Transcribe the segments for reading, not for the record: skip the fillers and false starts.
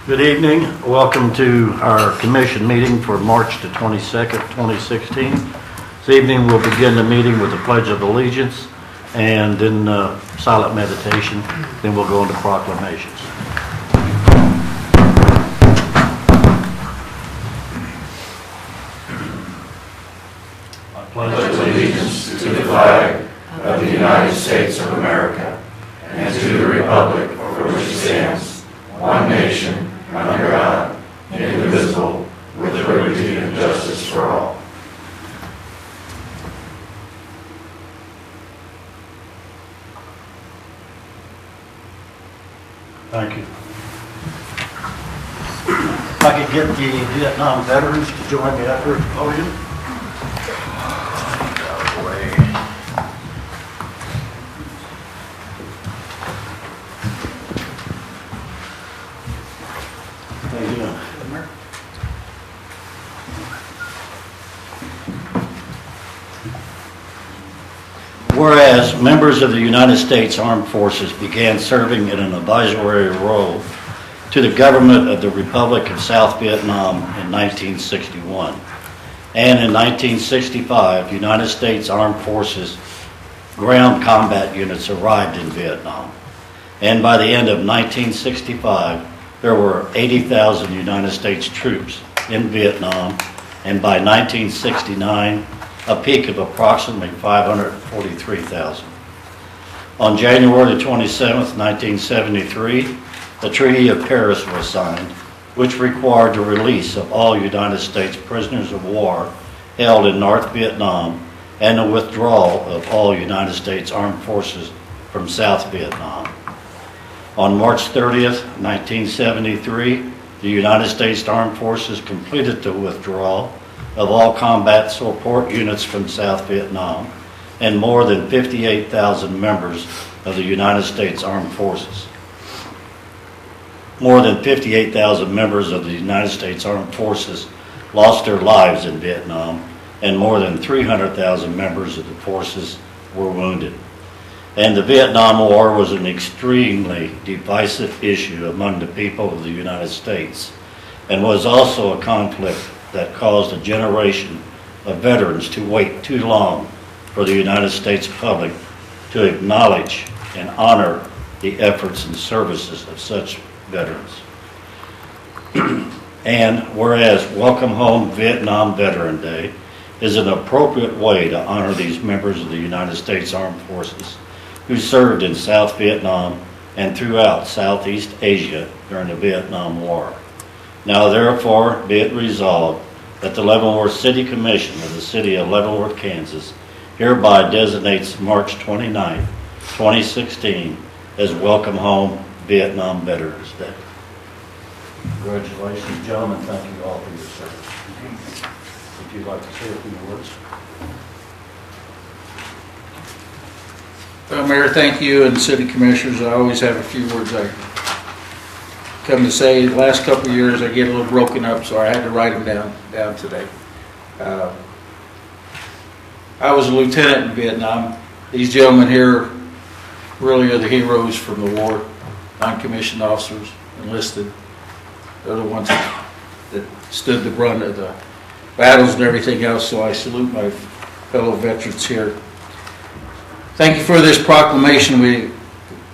Good evening. Welcome to our commission meeting for March the 22nd, 2016. This evening we'll begin the meeting with the Pledge of Allegiance and then silent meditation. Then we'll go into proclamations. I pledge allegiance to the flag of the United States of America and to the republic for which it stands, one nation, under God, indivisible, with liberty and justice for all. Thank you. If I could get the Vietnam veterans to join me up here at the podium. Out of the way. How you doing? Whereas members of the United States Armed Forces began serving in an advisory role to the government of the Republic of South Vietnam in 1961. And in 1965, United States Armed Forces ground combat units arrived in Vietnam. And by the end of 1965, there were 80,000 United States troops in Vietnam, and by 1969, a peak of approximately 543,000. On January 27, 1973, the Treaty of Paris was signed, which required the release of all United States prisoners of war held in North Vietnam and the withdrawal of all United States Armed Forces from South Vietnam. On March 30th, 1973, the United States Armed Forces completed the withdrawal of all combat support units from South Vietnam and more than 58,000 members of the United States Armed Forces. More than 58,000 members of the United States Armed Forces lost their lives in Vietnam, and more than 300,000 members of the forces were wounded. And the Vietnam War was an extremely divisive issue among the people of the United States, and was also a conflict that caused a generation of veterans to wait too long for the United States public to acknowledge and honor the efforts and services of such veterans. And whereas Welcome Home Vietnam Veteran Day is an appropriate way to honor these members of the United States Armed Forces who served in South Vietnam and throughout Southeast Asia during the Vietnam War. Now therefore be it resolved that the Leavenworth City Commission of the City of Leavenworth, Kansas hereby designates March 29, 2016 as Welcome Home Vietnam Veterans Day. Congratulations, gentlemen. Thank you all for your service. If you'd like to say a few words. Well, Mayor, thank you, and City Commissioners. I always have a few words I come to say. The last couple of years I get a little broken up, so I had to write them down today. I was a lieutenant in Vietnam. These gentlemen here really are the heroes from the war. Non-commissioned officers, enlisted. They're the ones that stood the brunt of the battles and everything else, so I salute my fellow veterans here. Thank you for this proclamation.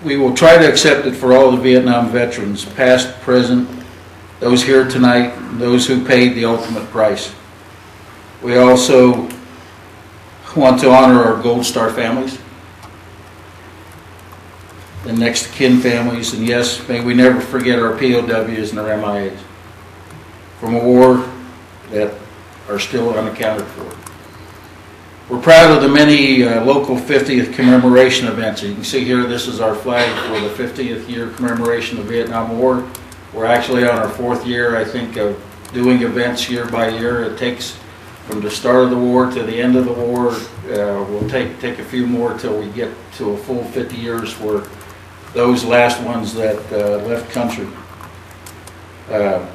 We will try to accept it for all the Vietnam veterans, past, present, those here tonight, and those who paid the ultimate price. We also want to honor our Gold Star families, the next of kin families, and yes, may we never forget our POWs and our MIAs from a war that are still unaccounted for. We're proud of the many local 50th commemoration events. You can see here, this is our flag for the 50th year commemoration of the Vietnam War. We're actually on our 4th year, I think, of doing events year by year. It takes from the start of the war to the end of the war. We'll take a few more till we get to a full 50 years for those last ones that left country. Our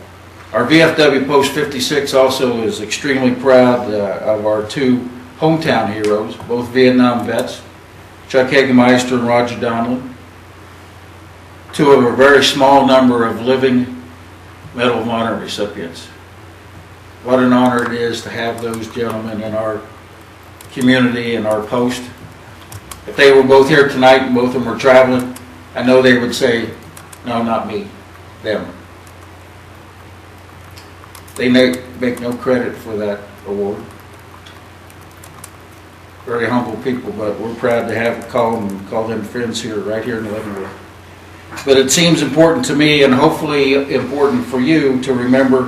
VFW Post 56 also is extremely proud of our two hometown heroes, both Vietnam vets, Chuck Hagemeister and Roger Donlin, two of a very small number of living Medal of Honor recipients. What an honor it is to have those gentlemen in our community and our post. If they were both here tonight and both of them were traveling, I know they would say, no, not me, them. They make no credit for that award. Very humble people, but we're proud to have call them friends here, right here in Leavenworth. But it seems important to me, and hopefully important for you, to remember,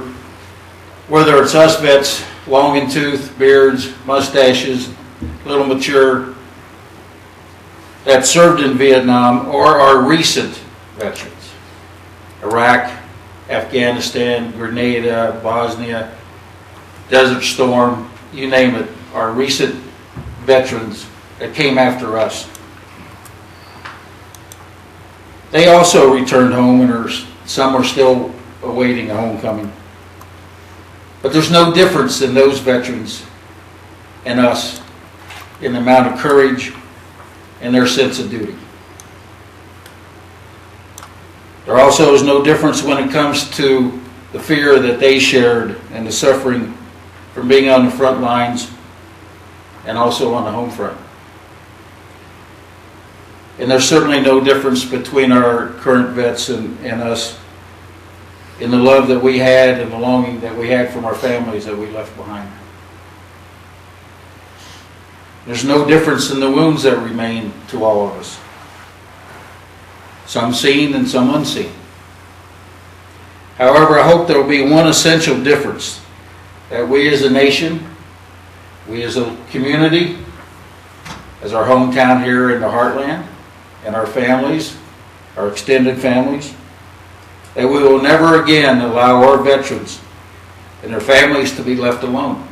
whether it's us vets, long in tooth, beards, mustaches, a little mature, that served in Vietnam, or our recent veterans, Iraq, Afghanistan, Grenada, Bosnia, Desert Storm, you name it, our recent veterans that came after us. They also returned home, and some are still awaiting a homecoming. But there's no difference in those veterans and us in the amount of courage and their sense of duty. There also is no difference when it comes to the fear that they shared and the suffering from being on the front lines and also on the home front. And there's certainly no difference between our current vets and us in the love that we had and the longing that we had from our families that we left behind. There's no difference in the wounds that remain to all of us. Some seen and some unseen. However, I hope there will be one essential difference, that we as a nation, we as a community, as our hometown here in the heartland, and our families, our extended families, that we will never again allow our veterans and their families to be left alone.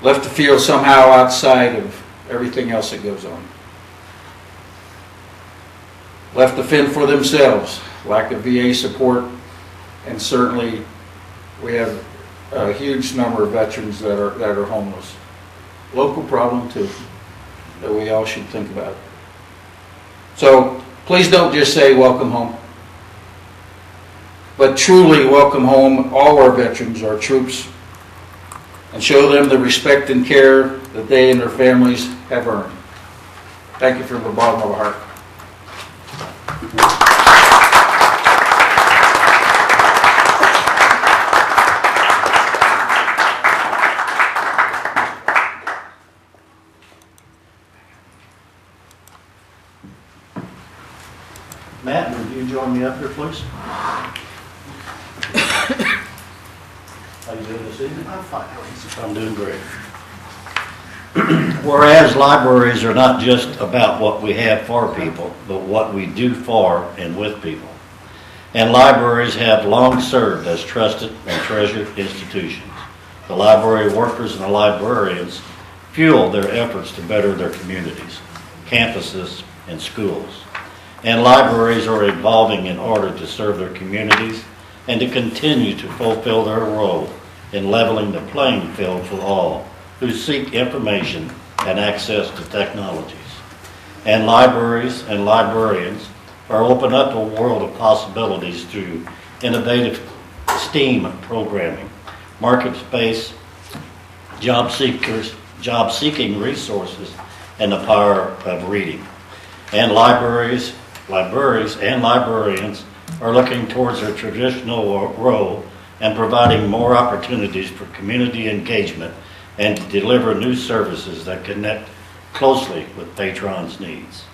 Left to feel somehow outside of everything else that goes on. Left to fend for themselves, lack of VA support, and certainly we have a huge number of veterans that are homeless. Local problem too, that we all should think about. So please don't just say welcome home, but truly welcome home all our veterans, our troops, and show them the respect and care that they and their families have earned. Thank you from the bottom of our heart. Matt, would you join me up here, please? How you doing this evening? I'm fine. I'm doing great. Whereas libraries are not just about what we have for people, but what we do for and with people. And libraries have long served as trusted and treasured institutions. The library workers and the librarians fuel their efforts to better their communities, campuses, and schools. And libraries are evolving in order to serve their communities and to continue to fulfill their role in leveling the playing field for all who seek information and access to technologies. And libraries and librarians are opening up a world of possibilities through innovative STEAM programming, market-based job-seeking resources, and the power of reading. And libraries and librarians are looking towards their traditional role and providing more opportunities for community engagement and to deliver new services that connect closely with patrons' needs.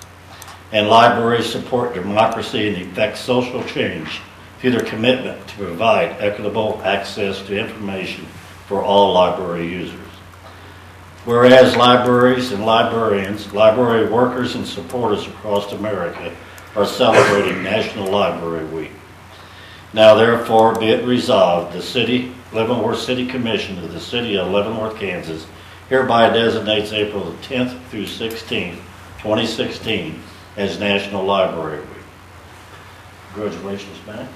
And libraries support democracy and effect social change through their commitment to provide equitable access to information for all library users. Whereas libraries and librarians, library workers and supporters across America are celebrating National Library Week. Now therefore be it resolved, the Leavenworth City Commission of the City of Leavenworth, Kansas hereby designates April the 10th through 16th, 2016 as National Library Week. Congratulations, Matt.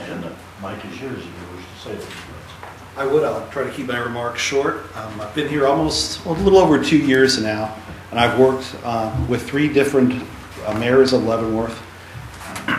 And the mic is yours if you wish to say a few words. I would. I'll try to keep my remarks short. I've been here almost a little over 2 years now, and I've worked with 3 different mayors of Leavenworth.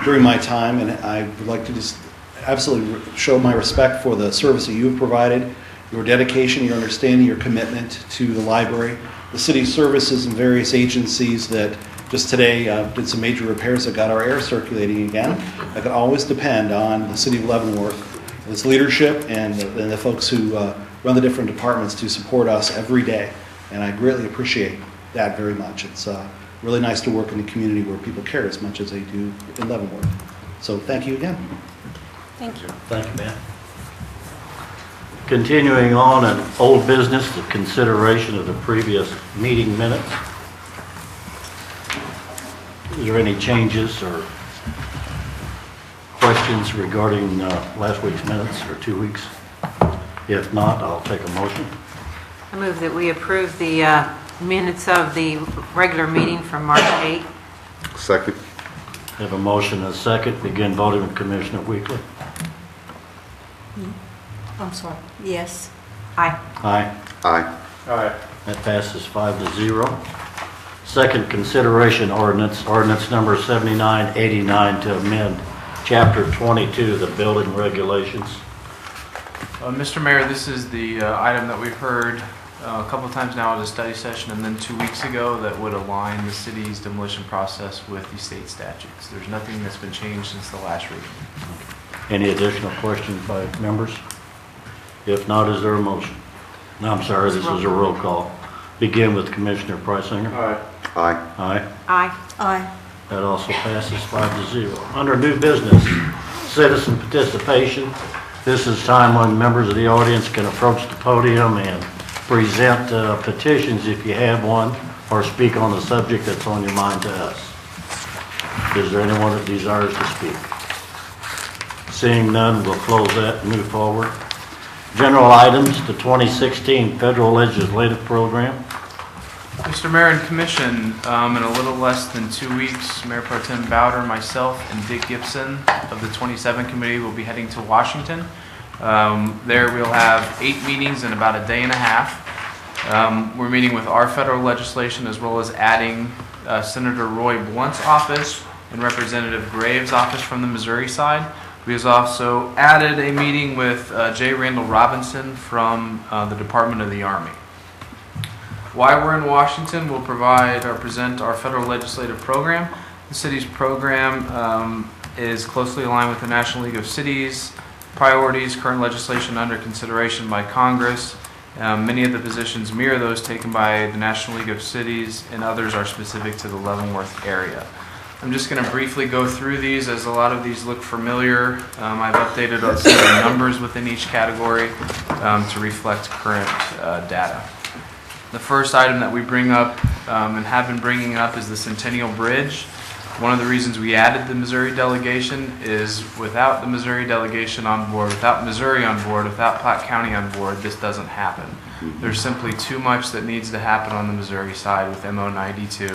during my time, and I would like to just absolutely show my respect for the service that you have provided, your dedication, your understanding, your commitment to the library, the city's services and various agencies that just today did some major repairs that got our air circulating again. I can always depend on the city of Leavenworth, its leadership, and the folks who run the different departments to support us every day. And I greatly appreciate that very much. It's really nice to work in a community where people care as much as they do in Leavenworth. So thank you again. Thank you. Thank you, Ben. Continuing on in old business, the consideration of the previous meeting minutes. Is there any changes or questions regarding last week's minutes or 2 weeks? If not, I'll take a motion. I move that we approve the minutes of the regular meeting from March 8th. Second. Have a motion and a second. Begin voting with Commissioner Weekly. I'm sorry. Yes. Aye. Aye. Aye. Aye. That passes 5-0. Second consideration ordinance number 7989 to amend Chapter 22, the building regulations. Mr. Mayor, this is the item that we've heard a couple of times now at a study session and then 2 weeks ago that would align the city's demolition process with the state statutes. There's nothing that's been changed since the last reading. Any additional questions by members? If not, is there a motion? No, I'm sorry, this is a roll call. Begin with Commissioner Preisinger. Aye. Aye. Aye. Aye. Aye. That also passes 5-0. Under new business, citizen participation. This is time when members of the audience can approach the podium and present petitions if you have one, or speak on the subject that's on your mind to us. Is there anyone that desires to speak? Seeing none, we'll close that and move forward. General items, the 2016 Federal Legislative Program. Mr. Mayor and Commission, in a little less than 2 weeks, Mayor Pro Tem Bowder, myself, and Dick Gibson of the 27 Committee will be heading to Washington. There we'll have 8 meetings in about a day and a half. We're meeting with our federal legislation as well as adding Senator Roy Blunt's office and Representative Graves' office from the Missouri side. We have also added a meeting with J. Randall Robinson from the Department of the Army. While we're in Washington, we'll present our federal legislative program. The city's program is closely aligned with the National League of Cities, priorities, current legislation under consideration by Congress. Many of the positions mirror those taken by the National League of Cities, and others are specific to the Leavenworth area. I'm just going to briefly go through these as a lot of these look familiar. I've updated some of the numbers within each category to reflect current data. The first item that we bring up and have been bringing up is the Centennial Bridge. One of the reasons we added the Missouri delegation is without the Missouri delegation on board, without Missouri on board, without Platte County on board, this doesn't happen. There's simply too much that needs to happen on the Missouri side with MO 92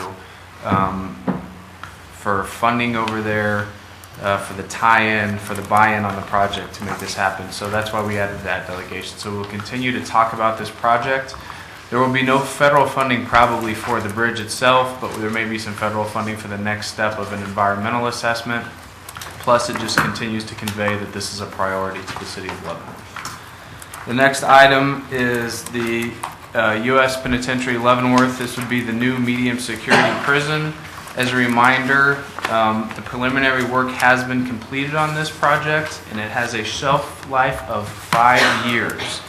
for funding over there, for the tie-in, for the buy-in on the project to make this happen. So that's why we added that delegation. So we'll continue to talk about this project. There will be no federal funding probably for the bridge itself, but there may be some federal funding for the next step of an environmental assessment. Plus, it just continues to convey that this is a priority to the city of Leavenworth. The next item is the U.S. Penitentiary Leavenworth. This would be the new medium security prison. As a reminder, the preliminary work has been completed on this project, and it has a shelf life of 5 years.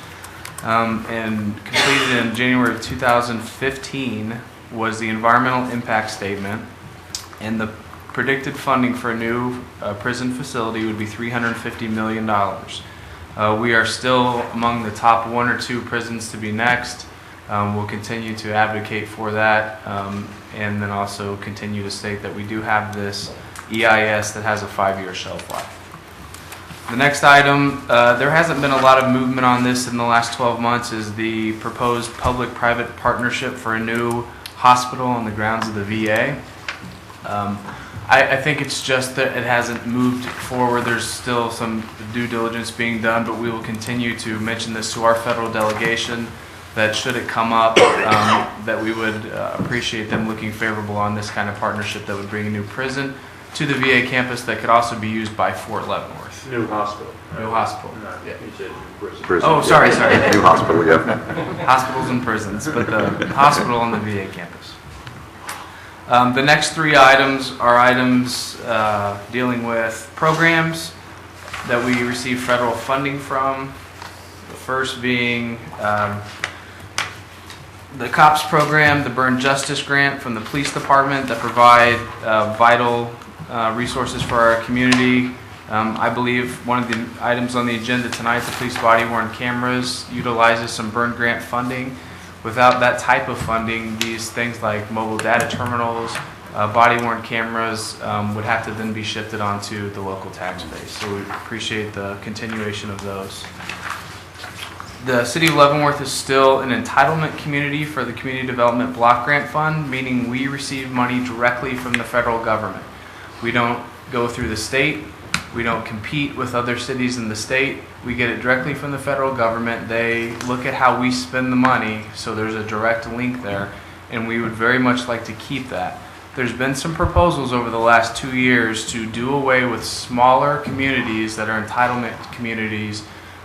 And completed in January of 2015 was the environmental impact statement, and the predicted funding for a new prison facility would be $350 million. We are still among the top 1 or 2 prisons to be next. We'll continue to advocate for that, and then also continue to state that we do have this EIS that has a 5-year shelf life. The next item, there hasn't been a lot of movement on this in the last 12 months, is the proposed public-private partnership for a new hospital on the grounds of the VA. I think it's just that it hasn't moved forward. There's still some due diligence being done, but we will continue to mention this to our federal delegation, that should it come up, that we would appreciate them looking favorable on this kind of partnership that would bring a new prison. to the VA campus that could also be used by Fort Leavenworth. New hospital. New hospital. Yeah. You said prison. Prison, Oh, yeah. sorry. New hospital, yeah. Hospitals and prisons, but the hospital and the VA campus. The next three items are items dealing with programs that we receive federal funding from. The first being the COPS program, the Burn Justice Grant from the police department that provide vital resources for our community. I believe one of the items on the agenda tonight, the police body-worn cameras, utilizes some burn grant funding. Without that type of funding, these things like mobile data terminals, body-worn cameras would have to then be shifted onto the local tax base. So we appreciate the continuation of those. The City of Leavenworth is still an entitlement community for the Community Development Block Grant Fund, meaning we receive money directly from the federal government. We don't go through the state. We don't compete with other cities in the state. We get it directly from the federal government. They look at how we spend the money, so there's a direct link there, and we would very much like to keep that. There's been some proposals over the last 2 years to do away with smaller communities that are entitlement communities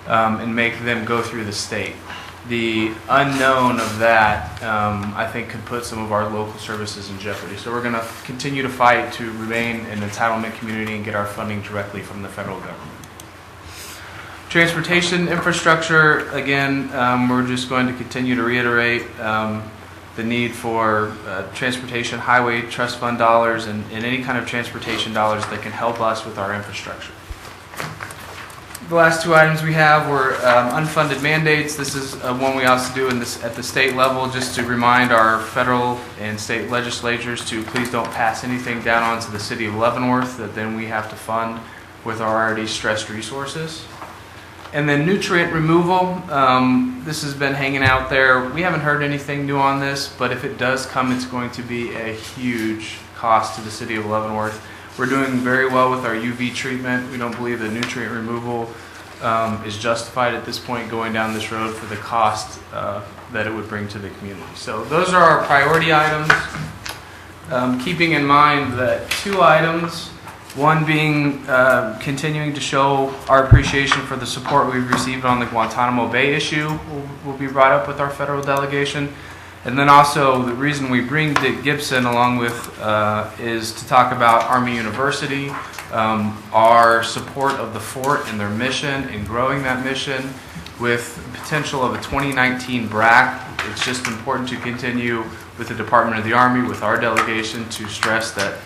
and make them go through the state. The unknown of that, I think, could put some of our local services in jeopardy. So we're going to continue to fight to remain an entitlement community and get our funding directly from the federal government. Transportation infrastructure, again, we're just going to continue to reiterate the need for transportation, highway, trust fund dollars, and any kind of transportation dollars that can help us with our infrastructure. The last two items we have were unfunded mandates. This is one we also do at the state level, just to remind our federal and state legislatures to please don't pass anything down onto the City of Leavenworth that then we have to fund with our already stressed resources. And then nutrient removal. This has been hanging out there. We haven't heard anything new on this, but if it does come, it's going to be a huge cost to the City of Leavenworth. We're doing very well with our UV treatment. We don't believe that nutrient removal is justified at this point going down this road for the cost that it would bring to the community. So those are our priority items. Keeping in mind that two items, one being continuing to show our appreciation for the support we've received on the Guantanamo Bay issue will be brought up with our federal delegation. And then also the reason we bring Dick Gibson along with is to talk about Army University, our support of the fort and their mission and growing that mission with the potential of a 2019 BRAC. It's just important to continue with the Department of the Army, with our delegation, to stress that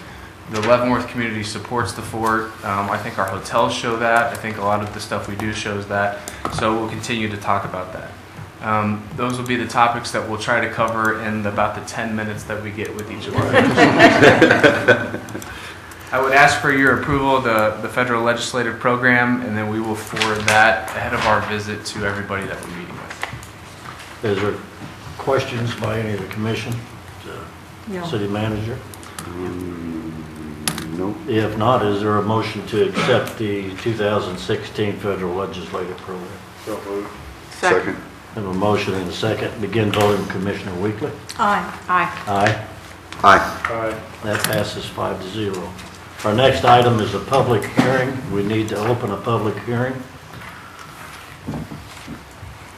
the Leavenworth community supports the fort. I think our hotels show that. I think a lot of the stuff we do shows that. So we'll continue to talk about that. Those will be the topics that we'll try to cover in about the 10 minutes that we get with each of our items. I would ask for your approval of the federal legislative program, and then we will forward that ahead of our visit to everybody that we're meeting with. Is there questions by any of the commission? No. City manager? No. If not, is there a motion to accept the 2016 federal legislative program? So moved. Second. Have a motion and a second. Begin voting, Commissioner Weekly. Aye. Aye. Aye. Aye. Aye. That passes 5-0. Our next item is a public hearing. We need to open a public hearing.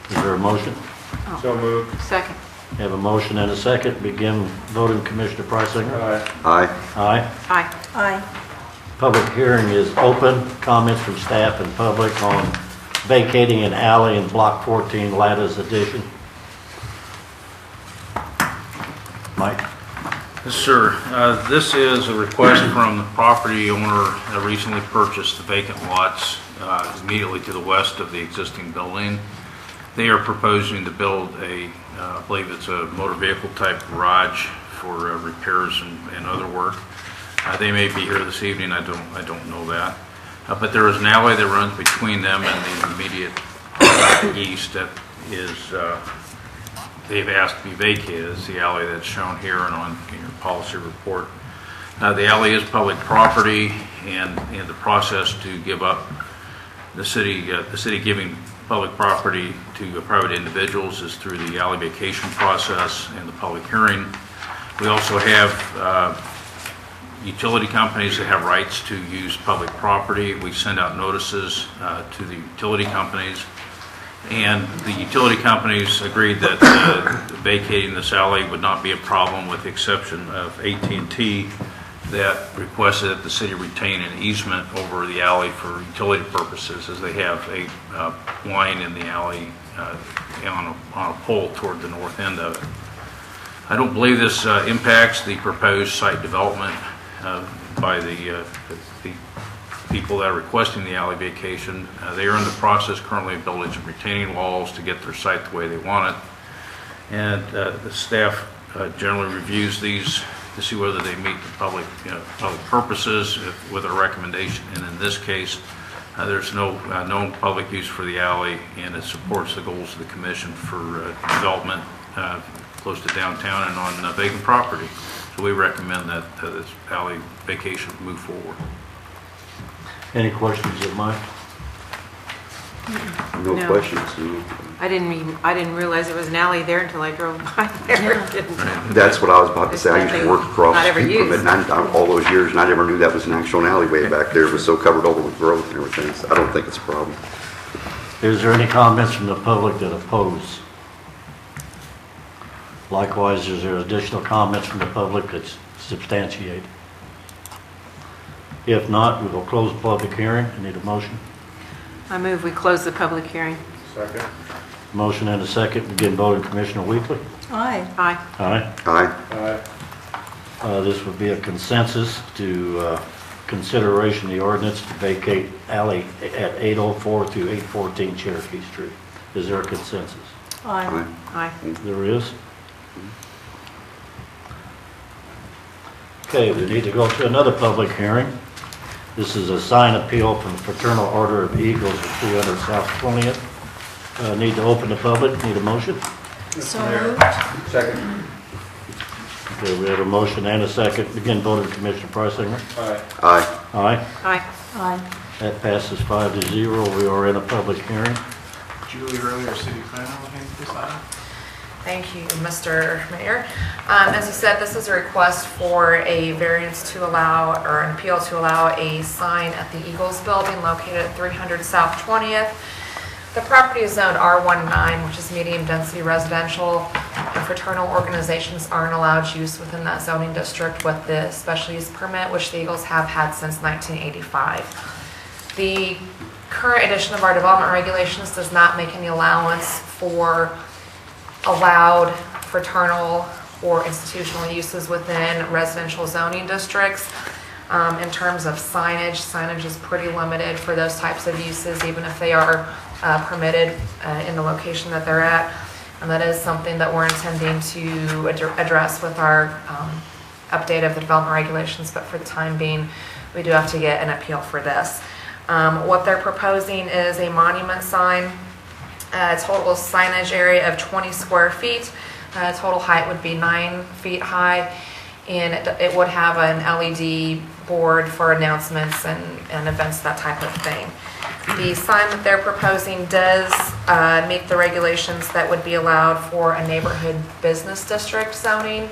Is there a motion? So moved. Second. Have a motion and a second. Begin voting, Commissioner Preisinger. Aye. Aye. Aye. Aye. Aye. Public hearing is open. Comments from staff and public on vacating an alley in Block 14, Latta's addition. Mike? Yes, sir. This is a request from the property owner that recently purchased the vacant lots immediately to the west of the existing building. They are proposing to build I believe it's a motor vehicle type garage for repairs and other work. They may be here this evening. I don't know that. But there is an alley that runs between them and the immediate east that is they've asked to be vacated. It's the alley that's shown here and on in your policy report. The alley is public property, and the process to give up the city giving public property to private individuals is through the alley vacation process and the public hearing. We also have utility companies that have rights to use public property. We send out notices to the utility companies. And the utility companies agreed that vacating this alley would not be a problem, with the exception of AT&T, that requested that the city retain an easement over the alley for utility purposes, as they have a line in the alley on a pole toward the north end of it. I don't believe this impacts the proposed site development by the people that are requesting the alley vacation. They are in the process currently of building some retaining walls to get their site the way they want it. And the staff generally reviews these to see whether they meet the public purposes with a recommendation. And in this case, there's no known public use for the alley, and it supports the goals of the commission for development close to downtown and on vacant property. So we recommend that this alley vacation move forward. Any questions of Mike? No No. questions. No. I didn't realize there was an alley there until I drove by there. That's what I was about to say. I used to work across Not ever from used. it all those years, and I never knew that was an actual alleyway back there. It was so covered over with growth and everything. So I don't think it's a problem. Is there any comments from the public that oppose? Likewise, is there additional comments from the public that substantiate? If not, we will close the public hearing. I need a motion. I move we close the public hearing. Second. Motion and a second. Begin voting. Commissioner Weekly? Aye. Aye. Aye. Aye. Aye. This would be a consensus to consideration of the ordinance to vacate alley at 804 to 814 Cherokee Street. Is there a consensus? Aye. Aye. There is. Okay, we need to go to another public hearing. This is a sign appeal from the Fraternal Order of Eagles at 300 South 20th. Need to open the public. Need a motion? So moved. Second. Okay, we have a motion and a second. Begin voting. Commissioner Preisinger? Aye. Aye. Aye. Aye. Aye. That passes 5-0. We are in a public hearing. Julie Earlier, City Planner, looking at this item. Thank you, Mr. Mayor. As you said, this is a request for a variance to allow, or an appeal to allow a sign at the Eagles Building located at 300 South 20th. The property is zoned R19, which is medium density residential, and fraternal organizations aren't allowed use within that zoning district with the special use permit, which the Eagles have had since 1985. The current edition of our development regulations does not make any allowance for allowed fraternal or institutional uses within residential zoning districts. In terms of signage is pretty limited for those types of uses, even if they are permitted in the location that they're at. And that is something that we're intending to address with our update of the development regulations, but for the time being, we do have to get an appeal for this. What they're proposing is a monument sign. Total signage area of 20 square feet. Total height would be 9 feet high, and it would have an LED board for announcements and events, that type of thing. The sign that they're proposing does meet the regulations that would be allowed for a neighborhood business district zoning,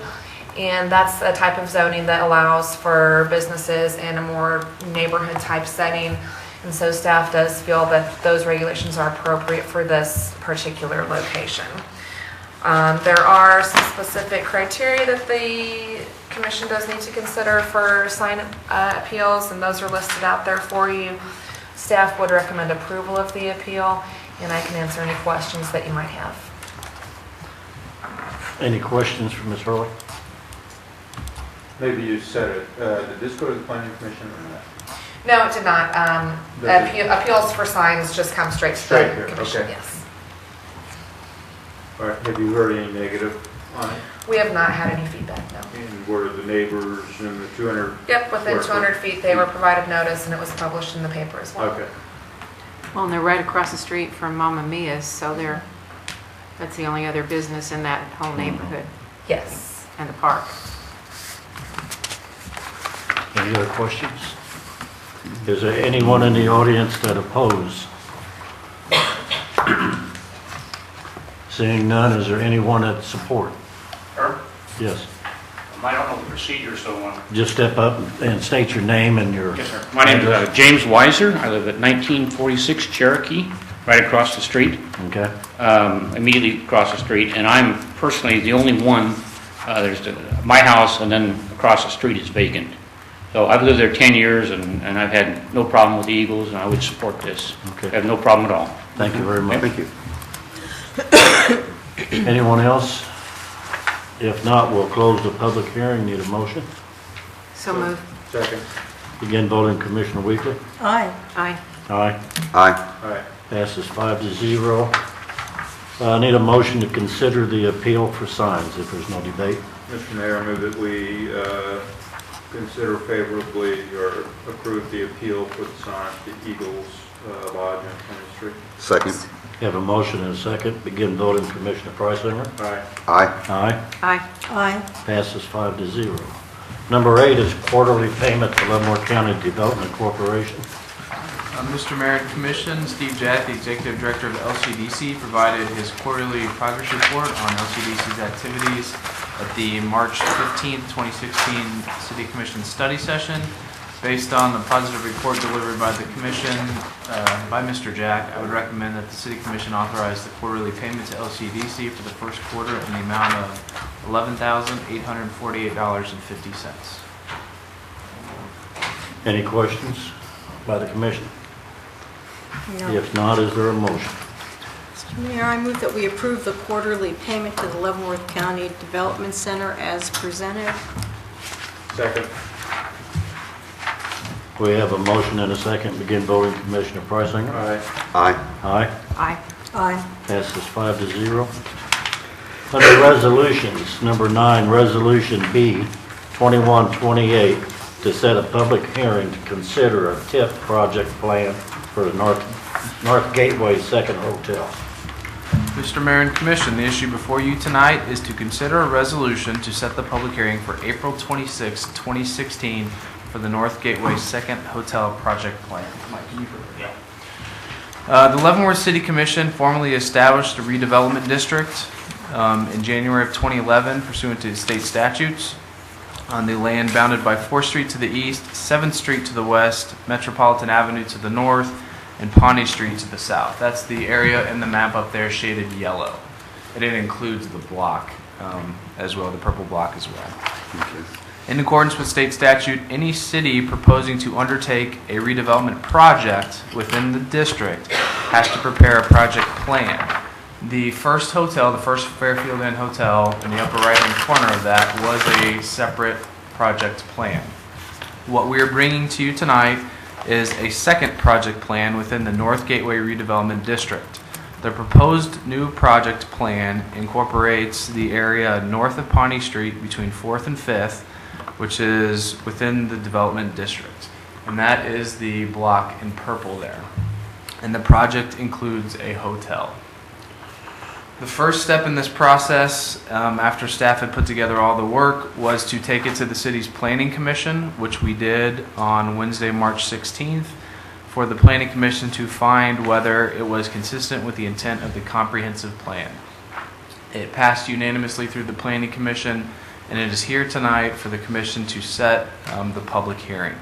and that's a type of zoning that allows for businesses in a more neighborhood type setting. And so staff does feel that those regulations are appropriate for this particular location. There are some specific criteria that the commission does need to consider for sign appeals, and those are listed out there for you. Staff would recommend approval of the appeal, and I can answer any questions that you might have. Any questions from Ms. Hurley? Maybe you said it. Did this go to the planning commission or not? No, it did not. Appeals for signs just come straight to Straight the here, commission, okay. yes. All right. Have you heard any negative on it? We have not had any feedback, no. And were the neighbors in the 200? Yep, within Square 200 feet, they were provided notice, and it was published in the paper as well. Okay. Well, and they're right across the street from Mamma Mia's, so that's the only other business in that whole neighborhood Yes. and the park. Any other questions? Is there anyone in the audience that oppose? Seeing none, is there anyone that support? Sir, Yes. I don't know the procedure, so. Just step up and state your name and your... Yes, sir. My name is James Weiser. I live at 1946 Cherokee, right across the street, Okay. immediately across the street. And I'm personally the only one, my house, and then across the street is vacant. So I've lived there 10 years, and I've had no problem with the Eagles, and I would support this. Okay. I have no problem at all. Thank you very much. Thank you. Anyone else? If not, we'll close the public hearing. Need a motion? So moved. Second. Begin voting, Commissioner Weekly. Aye. Aye. Aye. Aye. Passes 5-0. Need a motion to consider the appeal for signs if there's no debate. Mr. Mayor, I move that we consider favorably or approve the appeal for the sign to Eagles Lodge on 20th Street. Second. Have a motion and a second. Begin voting, Commissioner Preisinger. Aye. Aye. Aye. Aye. Aye. Passes 5-0. Number 8 is quarterly payment to Leavenworth County Development Corporation. Mr. Mayor and Commission, Steve Jack, the Executive Director of the LCDC, provided his quarterly progress report on LCDC's activities at the March 15th, 2016 City Commission study session. Based on the positive report delivered by the Commission by Mr. Jack, I would recommend that the City Commission authorize the quarterly payment to LCDC for the first quarter in the amount of $11,848.50. Any questions by the Commission? No. If not, is there a motion? Mr. Mayor, I move that we approve the quarterly payment to the Leavenworth County Development Center as presented. Second. We have a motion and a second. Begin voting, Commissioner Preisinger. Aye. Aye. Aye. Aye. Aye. Passes 5-0. Under resolutions, number 9, Resolution B 2128, to set a public hearing to consider a TIF project plan for the North Gateway Second Hotel. Mr. Mayor and Commission, the issue before you tonight is to consider a resolution to set the public hearing for April 26, 2016 for the North Gateway Second Hotel Project Plan. Mike, can you put it? Yeah. The Leavenworth City Commission formally established a redevelopment district in January of 2011 pursuant to state statutes on the land bounded by 4th Street to the east, 7th Street to the west, Metropolitan Avenue to the north, and Pawnee Street to the south. That's the area in the map up there shaded yellow. And it includes the block as well, the purple block as well. Okay. In accordance with state statute, any city proposing to undertake a redevelopment project within the district has to prepare a project plan. The first hotel, the first Fairfield Inn Hotel, in the upper right-hand corner of that was a separate project plan. What we are bringing to you tonight is a second project plan within the North Gateway Redevelopment District. The proposed new project plan incorporates the area north of Pawnee Street between 4th and 5th, which is within the development district. And that is the block in purple there. And the project includes a hotel. The first step in this process, after staff had put together all the work, was to take it to the city's planning commission, which we did on Wednesday, March 16th, for the planning commission to find whether it was consistent with the intent of the comprehensive plan. It passed unanimously through the planning commission, and it is here tonight for the commission to set the public hearing.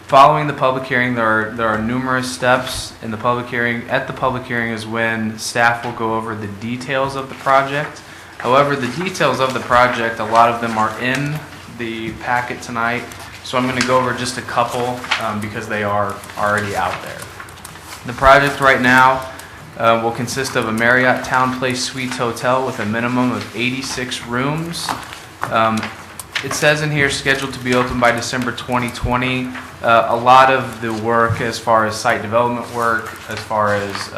Following the public hearing, there are numerous steps in the public hearing. At the public hearing is when staff will go over the details of the project. However, the details of the project, a lot of them are in the packet tonight, so I'm going to go over just a couple because they are already out there. The project right now will consist of a Marriott Town Place Suites Hotel with a minimum of 86 rooms. It says in here scheduled to be open by December 2020. A lot of the work as far as site development work, as far as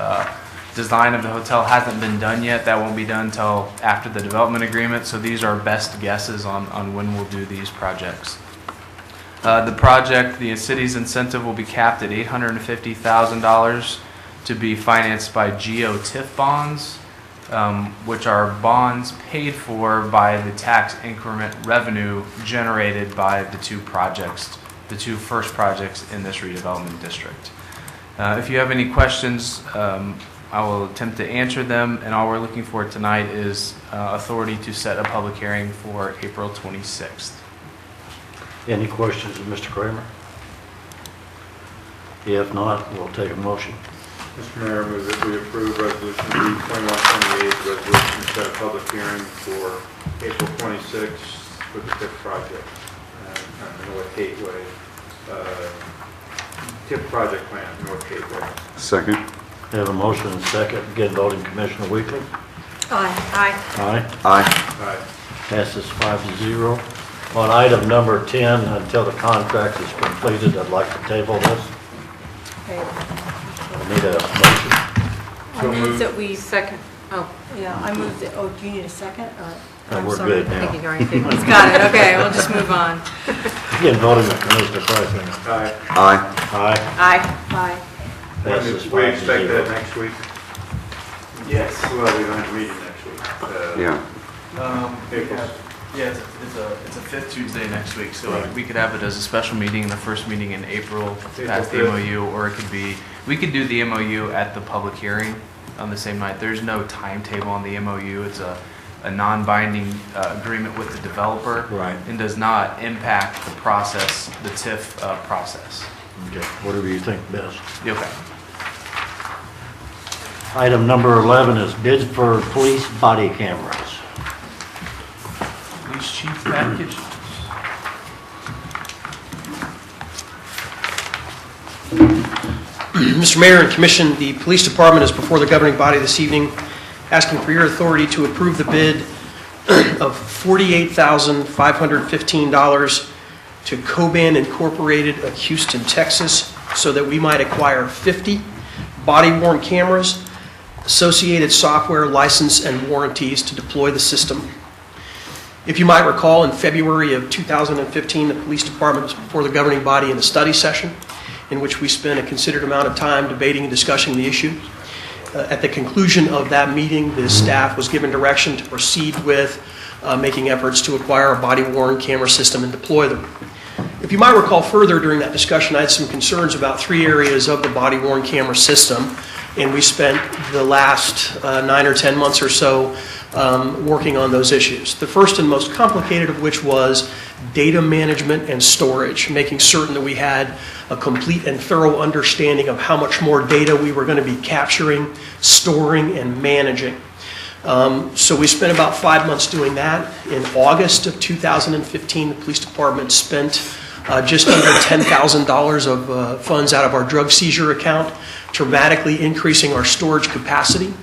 design of the hotel hasn't been done yet. That won't be done until after the development agreement, so these are best guesses on when we'll do these projects. The project, the city's incentive will be capped at $850,000 to be financed by GO-TIF bonds, which are bonds paid for by the tax increment revenue generated by the two first projects in this redevelopment district. If you have any questions I will attempt to answer them, and all we're looking for tonight is authority to set a public hearing for April 26th. Any questions of Mr. Kramer? If not, we'll take a motion. Mr. Mayor, I move that we approve Resolution B 2128, resolution to set a public hearing for April 26th for the TIP project on North Gateway, TIP project plan, North Gateway. Second. We have a motion and second. Again, voting Commissioner Weekly. Aye. Aye. Aye. Aye. Passes 5-0. On item number 10, until the contract is completed, I'd like to table this. Okay. I need a motion. I move that we, Second. Oh, yeah, I move that, oh, do you need a second? Or, No, I'm we're sorry. good I think you now. already did. He's got it, okay, we'll just move on. Again, voting with Commissioner Price. Aye. Aye. Aye. Aye. Aye. Passes We expect 5-0. that next week? Yes. Well, we don't have a meeting next week. Yeah. April. Yeah, it's a fifth Tuesday next week, so Right. we could have it as a special meeting, the first meeting in April, April pass the 5th. MOU, or it could be, we could do the MOU at the public hearing on the same night. There's no timetable on the MOU. It's a non-binding agreement with the developer. Right. And does not impact the process, the TIF process. Okay, whatever you think best. Okay. Item number 11 is bids for police body cameras. Police chief package. Mr. Mayor and Commission, the Police Department is before the governing body this evening asking for your authority to approve the bid of $48,515 to Coban Incorporated of Houston, Texas, so that we might acquire 50 body-worn cameras, associated software, license, and warranties to deploy the system. If you might recall, in February of 2015, the Police Department was before the governing body in a study session in which we spent a considered amount of time debating and discussing the issue. At the conclusion of that meeting, the staff was given direction to proceed with making efforts to acquire a body-worn camera system and deploy them. If you might recall further during that discussion, I had some concerns about 3 areas of the body-worn camera system, and we spent the last 9 or 10 months or so working on those issues. The first and most complicated of which was data management and storage, making certain that we had a complete and thorough understanding of how much more data we were going to be capturing, storing, and managing. So we spent about 5 months doing that. In August of 2015, the police department spent just under $10,000 of funds out of our drug seizure account, dramatically increasing our storage capacity.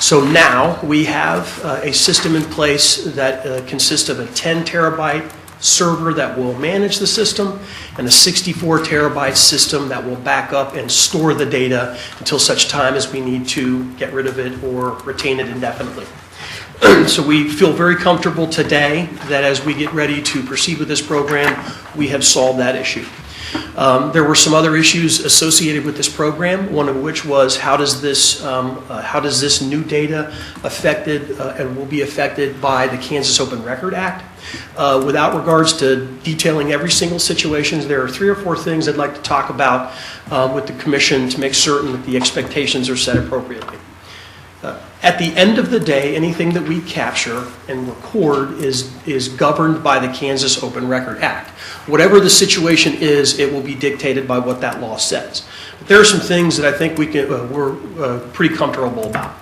So now we have a system in place that consists of a 10 terabyte server that will manage the system and a 64 terabyte system that will back up and store the data until such time as we need to get rid of it or retain it indefinitely. So we feel very comfortable today that as we get ready to proceed with this program, we have solved that issue. There were some other issues associated with this program, one of which was how does this new data affected and will be affected by the Kansas Open Record Act. Without regards to detailing every single situation, there are 3 or 4 things I'd like to talk about with the Commission to make certain that the expectations are set appropriately. At the end of the day, anything that we capture and record is governed by the Kansas Open Record Act. Whatever the situation is, it will be dictated by what that law says. But there are some things that I think we're pretty comfortable about.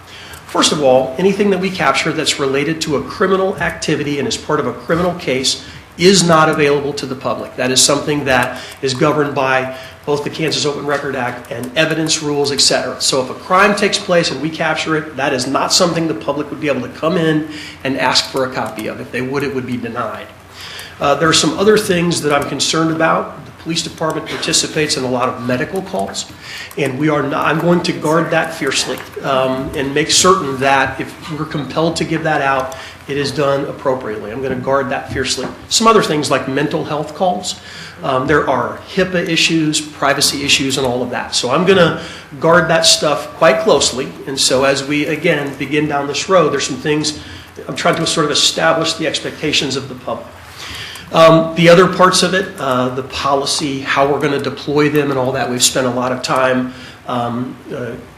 First of all, anything that we capture that's related to a criminal activity and is part of a criminal case is not available to the public. That is something that is governed by both the Kansas Open Record Act and evidence rules, etc. So if a crime takes place and we capture it, that is not something the public would be able to come in and ask for a copy of. If they would, it would be denied. There are some other things that I'm concerned about. The police department participates in a lot of medical calls, and I'm going to guard that fiercely and make certain that if we're compelled to give that out, it is done appropriately. I'm going to guard that fiercely. Some other things like mental health calls. There are HIPAA issues, privacy issues, and all of that. So I'm going to guard that stuff quite closely. And so as we, again, begin down this road, there's some things I'm trying to sort of establish the expectations of the public. The other parts of it, the policy, how we're going to deploy them and all that, we've spent a lot of time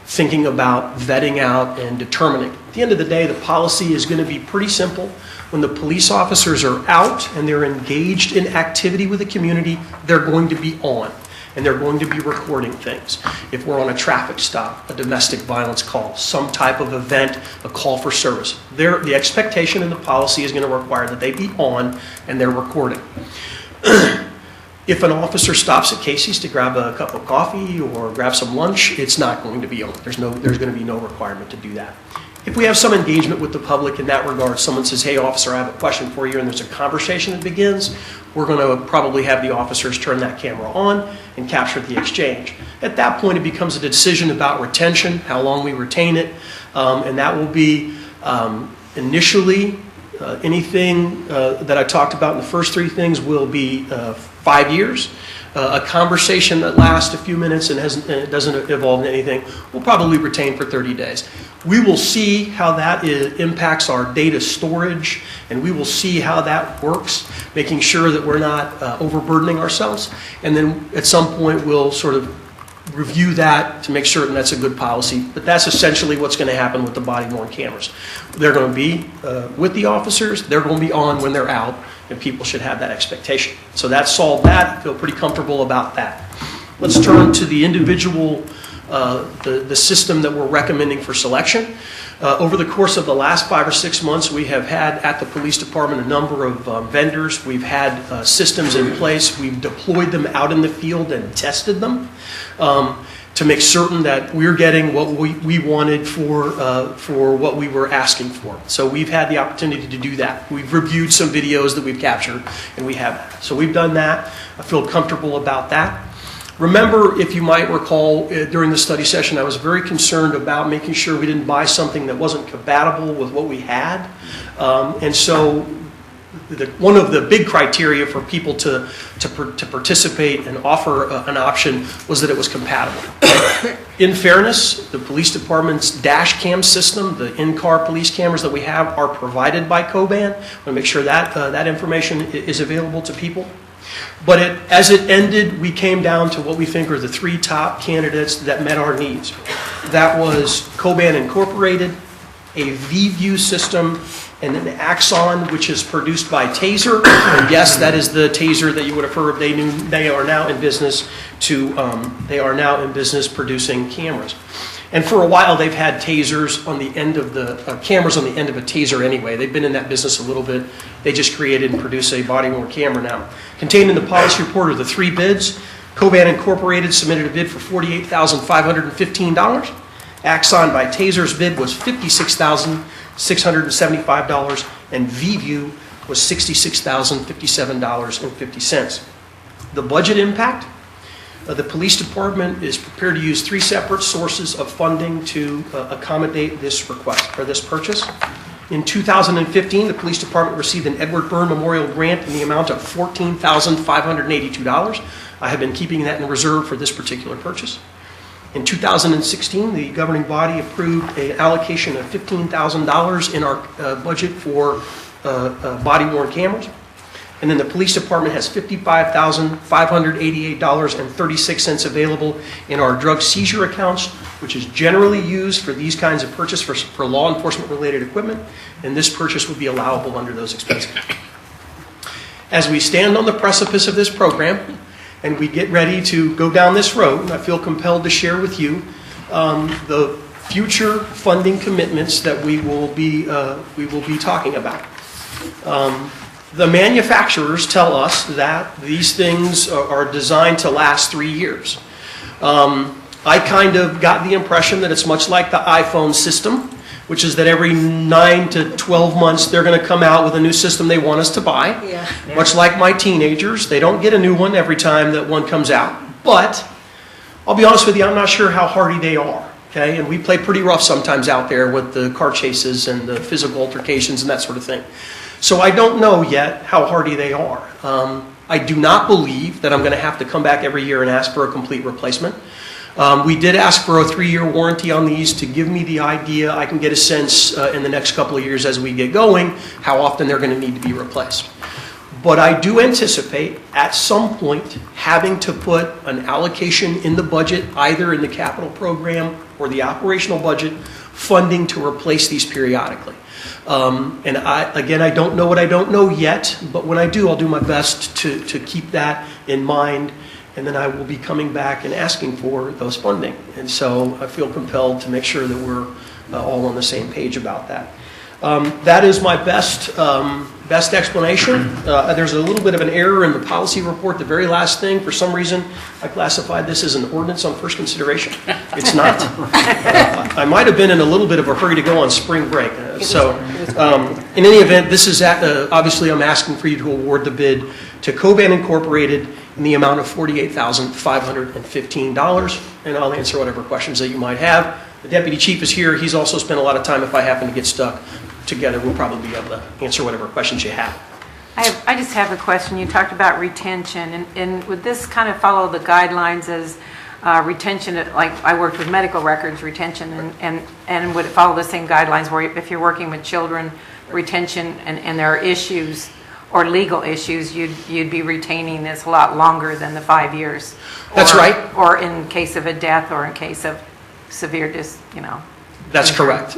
thinking about vetting out and determining. At the end of the day, the policy is going to be pretty simple. When the police officers are out and they're engaged in activity with the community, they're going to be on, and they're going to be recording things. If we're on a traffic stop, a domestic violence call, some type of event, a call for service, the expectation in the policy is going to require that they be on and they're recording. If an officer stops at Casey's to grab a cup of coffee or grab some lunch, it's not going to be on. There's going to be no requirement to do that. If we have some engagement with the public in that regard, someone says, hey, officer, I have a question for you, and there's a conversation that begins, we're going to probably have the officers turn that camera on and capture the exchange. At that point, it becomes a decision about retention, how long we retain it, and that will be initially anything that I talked about in the first three things will be 5 years. A conversation that lasts a few minutes and it doesn't evolve into anything, we'll probably retain for 30 days. We will see how that impacts our data storage, and we will see how that works, making sure that we're not overburdening ourselves. And then at some point, we'll sort of review that to make certain that's a good policy. But that's essentially what's going to happen with the body-worn cameras. They're going to be with the officers. They're going to be on when they're out, and people should have that expectation. So that solved that. I feel pretty comfortable about that. Let's turn to the individual, the system that we're recommending for selection. Over the course of the last 5 or 6 months, we have had at the police department a number of vendors. We've had systems in place. We've deployed them out in the field and tested them to make certain that we're getting what we wanted for what we were asking for. So we've had the opportunity to do that. We've reviewed some videos that we've captured, and we have that. So we've done that. I feel comfortable about that. Remember, if you might recall, during the study session, I was very concerned about making sure we didn't buy something that wasn't compatible with what we had. And so one of the big criteria for people to participate and offer an option was that it was compatible. In fairness, the police department's dash cam system, the in-car police cameras that we have, are provided by Coban. I want to make sure that that information is available to people. But as it ended, we came down to what we think are the 3 top candidates that met our needs. That was Coban Incorporated, a VView system, and an Axon, which is produced by Taser. And yes, that is the Taser that you would have heard. They are now in business producing cameras. And for a while, they've had tasers on the end of the cameras on the end of a taser anyway. They've been in that business a little bit. They just created and produce a body-worn camera now. Contained in the policy report are the 3 bids. Coban Incorporated submitted a bid for $48,515. Axon by Taser's bid was $56,675, and VView was $66,057.50. The budget impact. The police department is prepared to use 3 separate sources of funding to accommodate this request or this purchase. In 2015, the police department received an Edward Byrne Memorial Grant in the amount of $14,582. I have been keeping that in reserve for this particular purchase. In 2016, the governing body approved an allocation of $15,000 in our budget for body-worn cameras. And then the police department has $55,588.36 available in our drug seizure accounts, which is generally used for these kinds of purchase for law enforcement related equipment, and this purchase would be allowable under those expenses. As we stand on the precipice of this program and we get ready to go down this road, I feel compelled to share with you the future funding commitments that we will be talking about. The manufacturers tell us that these things are designed to last 3 years. I kind of got the impression that it's much like the iPhone system, which is that every 9 to 12 months they're going to come out with a new system they want us to buy. Yeah. Much like my teenagers, they don't get a new one every time that one comes out. But I'll be honest with you, I'm not sure how hardy they are. Okay, and we play pretty rough sometimes out there with the car chases and the physical altercations and that sort of thing. So I don't know yet how hardy they are. I do not believe that I'm going to have to come back every year and ask for a complete replacement. We did ask for a 3-year warranty on these to give me the idea. I can get a sense in the next couple of years as we get going how often they're going to need to be replaced. But I do anticipate at some point having to put an allocation in the budget, either in the capital program or the operational budget funding to replace these periodically. And I don't know what I don't know yet, but when I do, I'll do my best to keep that in mind, and then I will be coming back and asking for those funding. And so I feel compelled to make sure that we're all on the same page about that. That is my best explanation. There's a little bit of an error in the policy report, the very last thing. For some reason, I classified this as an ordinance on first consideration. It's not. I might have been in a little bit of a hurry to go on spring break. In any event, this is obviously I'm asking for you to award the bid to Coban Incorporated in the amount of $48,515, and I'll answer whatever questions that you might have. The deputy chief is here. He's also spent a lot of time. If I happen to get stuck, together we'll probably be able to answer whatever questions you have. I just have a question. You talked about retention, and would this kind of follow the guidelines as retention, like I worked with medical records retention, and would it follow the same guidelines where if you're working with children, retention, and there are issues or legal issues, you'd be retaining this a lot longer than the 5 years? That's right. Or in case of a death or in case of severe That's correct.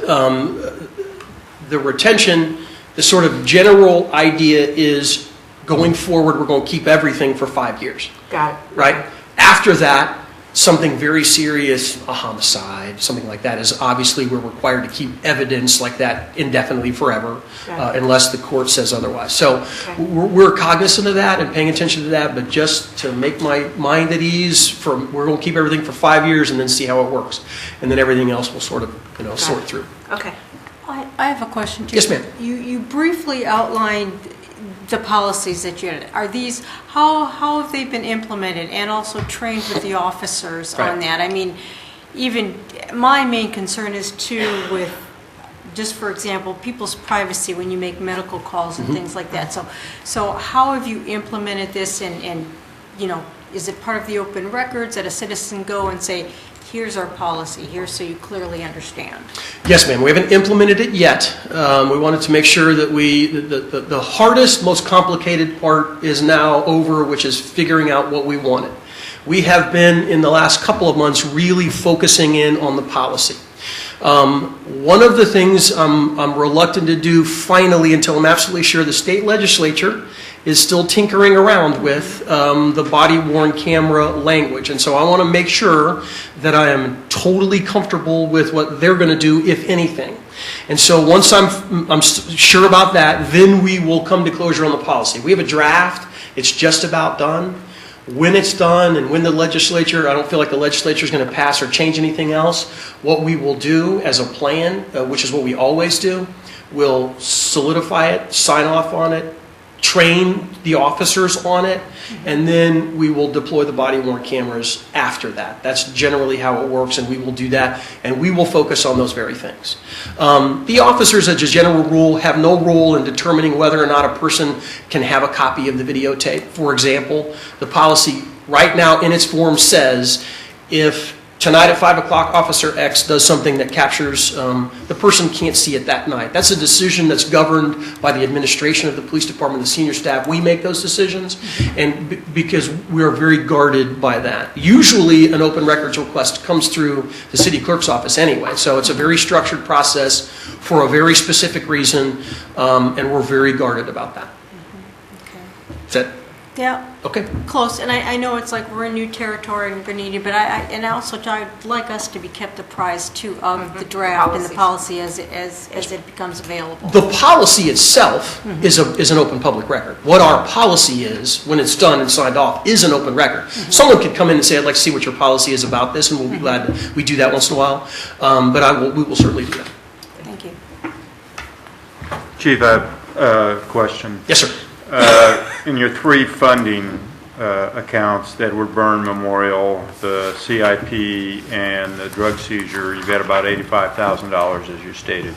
The retention, the sort of general idea is going forward, we're going to keep everything for 5 years. Got it. Right? After that, something very serious, a homicide, something like that, is obviously we're required to keep evidence like that indefinitely forever, unless the court says otherwise. So we're cognizant of that and paying attention to that, but just to make my mind at ease, we're going to keep everything for 5 years and then see how it works. And then everything else will sort of sort through. Okay. I have a question too. Yes, ma'am. You briefly outlined the policies that you had. Are these, how have they been implemented and also trained with the officers on that? I mean, even my main concern is too with, just for example, people's privacy when you make medical calls and things like that. So how have you implemented this, and is it part of the open records that a citizen go and say, here's our policy here, so you clearly understand? Yes, ma'am. We haven't implemented it yet. We wanted to make sure that the hardest, most complicated part is now over, which is figuring out what we wanted. We have been, in the last couple of months, really focusing in on the policy. One of the things I'm reluctant to do finally, until I'm absolutely sure the state legislature is still tinkering around with the body-worn camera language. And so I want to make sure that I am totally comfortable with what they're going to do, if anything. And so once I'm sure about that, then we will come to closure on the policy. We have a draft. It's just about done. When it's done and when the legislature, I don't feel like the legislature is going to pass or change anything else, what we will do as a plan, which is what we always do, we'll solidify it, sign off on it, train the officers on it, and then we will deploy the body-worn cameras after that. That's generally how it works, and we will do that, and we will focus on those very things. The officers, as a general rule, have no role in determining whether or not a person can have a copy of the videotape. For example, the policy right now in its form says if tonight at 5 o'clock, Officer X does something that captures, the person can't see it that night. That's a decision that's governed by the administration of the police department, the senior staff. We make those decisions, and because we are very guarded by that. Usually an open records request comes through the city clerk's office anyway, so it's a very structured process for a very specific reason, and we're very guarded about that. Is that? Yeah. Okay. Close, and I know it's like we're in new territory and we're going to need it, but I'd like us to be kept apprised too of the draft and the policy as it becomes available. The policy itself is an open public record. What our policy is, when it's done and signed off, is an open record. Someone could come in and say, I'd like to see what your policy is about this, and we'll be glad we do that once in a while. But we will certainly do that. Thank you. Chief, I have a question. Yes, sir. In your three funding accounts, the Edward Byrne Memorial, the CIP, and the drug seizure, you've got about $85,000, as you stated.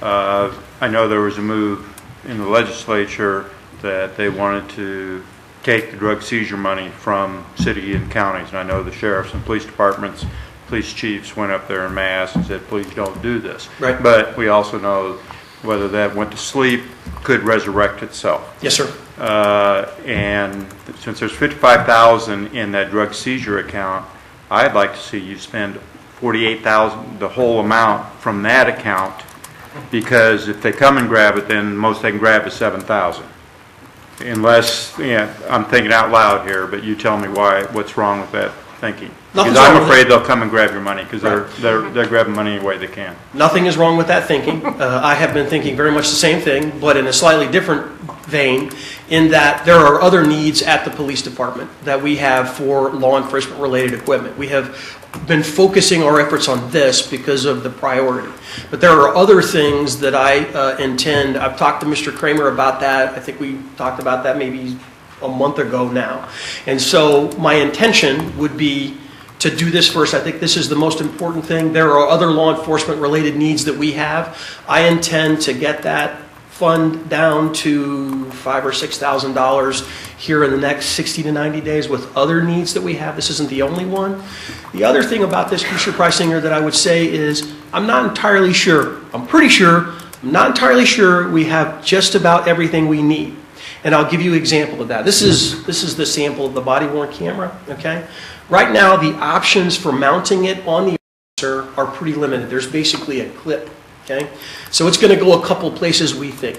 I know there was a move in the legislature that they wanted to take the drug seizure money from city and counties, and I know the sheriffs and police departments, police chiefs went up there en masse and said, please don't do this. Right. But we also know whether that went to sleep could resurrect itself. Yes, sir. And since there's $55,000 in that drug seizure account, I'd like to see you spend 48,000, the whole amount from that account, because if they come and grab it, then most they can grab is 7,000. Unless, I'm thinking out loud here, but you tell me what's wrong with that thinking. Because I'm afraid they'll come and grab your money, because they're grabbing money any way they can. Nothing is wrong with that thinking. I have been thinking very much the same thing, but in a slightly different vein, in that there are other needs at the police department that we have for law enforcement related equipment. We have been focusing our efforts on this because of the priority. But there are other things that I intend. I've talked to Mr. Kramer about that. I think we talked about that maybe a month ago now. And so my intention would be to do this first. I think this is the most important thing. There are other law enforcement related needs that we have. I intend to get that fund down to $5,000 or $6,000 here in the next 60 to 90 days with other needs that we have. This isn't the only one. The other thing about this, Mr. Preisinger, that I would say is I'm not entirely sure. I'm pretty sure. I'm not entirely sure we have just about everything we need. And I'll give you an example of that. This is the sample of the body-worn camera, okay? Right now, the options for mounting it on the officer are pretty limited. There's basically a clip, okay? So it's going to go a couple places, we think.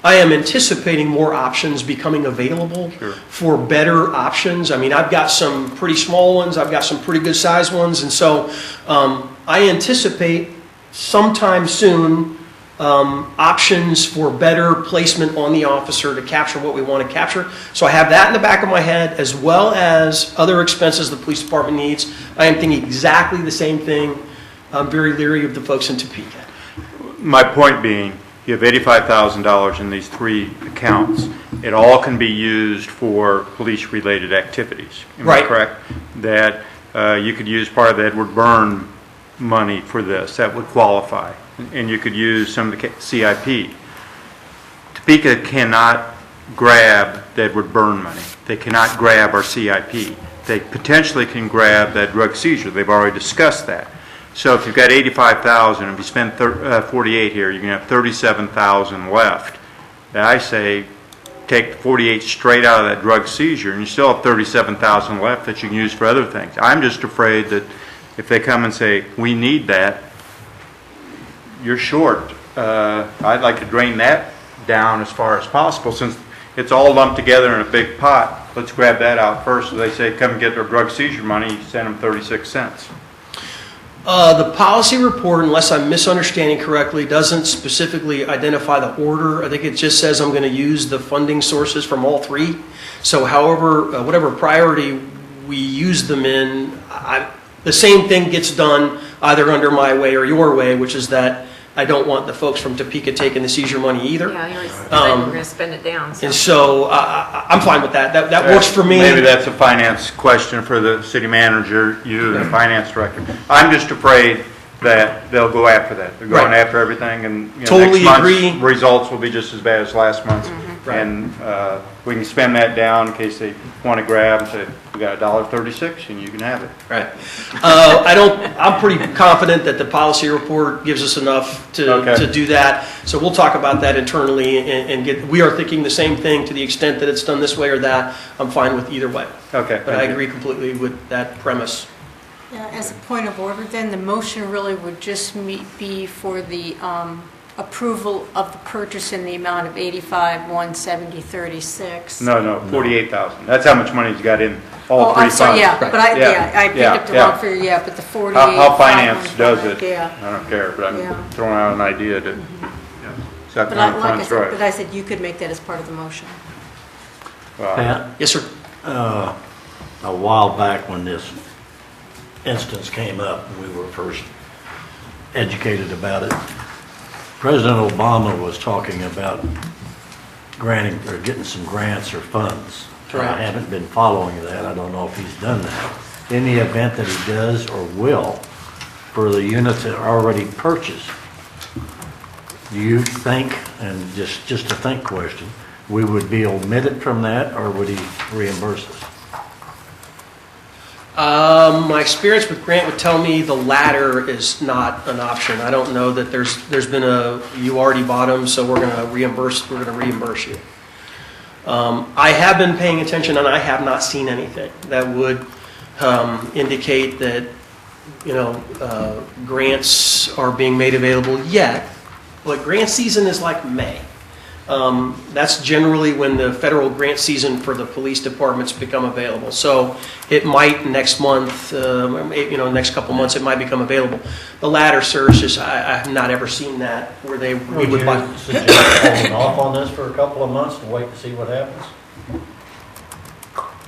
I am anticipating more options becoming available for better options. I mean, I've got some pretty small ones. I've got some pretty good size ones. And so I anticipate sometime soon options for better placement on the officer to capture what we want to capture. So I have that in the back of my head, as well as other expenses the police department needs. I am thinking exactly the same thing. I'm very leery of the folks in Topeka. My point being, you have $85,000 in these three accounts. It all can be used for police-related activities. Am I correct? That you could use part of the Edward Byrne money for this. That would qualify. And you could use some of the CIP. Topeka cannot grab the Edward Byrne money. They cannot grab our CIP. They potentially can grab that drug seizure. They've already discussed that. So if you've got 85,000, if you spend 48 here, you're going to have 37,000 left. Now I say take the 48 straight out of that drug seizure, and you still have 37,000 left that you can use for other things. I'm just afraid that if they come and say, we need that, you're short. I'd like to drain that down as far as possible, since it's all lumped together in a big pot. Let's grab that out first. So they say, come and get their drug seizure money, send them 36 cents. The policy report, unless I'm misunderstanding correctly, doesn't specifically identify the order. I think it just says I'm going to use the funding sources from all three. So however, whatever priority we use them in, the same thing gets done either under my way or your way, which is that I don't want the folks from Topeka taking the seizure money either. Yeah, you always said we're going to spend it down. So. And so I'm fine with that. That works for me. Maybe that's a finance question for the city manager, you and the finance director. I'm just afraid that they'll go after that. They're going after everything, and totally next agree. month's results will be just as bad as last month's. And we can spend that down in case they want to grab and say, we got $1.36 and you can have it. Right. I'm pretty confident that the policy report gives us enough to do that. So we'll talk about that internally and we are thinking the same thing to the extent that it's done this way or that. I'm fine with either way. Okay. But I agree completely with that premise. Yeah, as a point of order, then the motion really would just be for the approval of the purchase in the amount of $85,170.36. No, 48,000. That's how much money he's got in all three funds. Yeah, but I picked up the wrong figure. But the 48. How finance does it, yeah. I don't care. But I'm throwing out an idea to set the funds right. But I said you could make that as part of the motion. Pat? Yes, sir. A while back when this instance came up, and we were first educated about it, President Obama was talking about granting or getting some grants or funds. Correct. I haven't been following that. I don't know if he's done that. In the event that he does or will, for the units that are already purchased, do you think, and just a think question, we would be omitted from that, or would he reimburse us? My experience with Grant would tell me the latter is not an option. I don't know that there's been you already bought them, so we're going to reimburse you. I have been paying attention, and I have not seen anything that would indicate that grants are being made available yet, but grant season is like May. That's generally when the federal grant season for the police departments become available. So it might next month, next couple months, it might become available. The latter, sir, is just, I have not ever seen that where we would buy. Would you suggest holding off on this for a couple of months to wait to see what happens?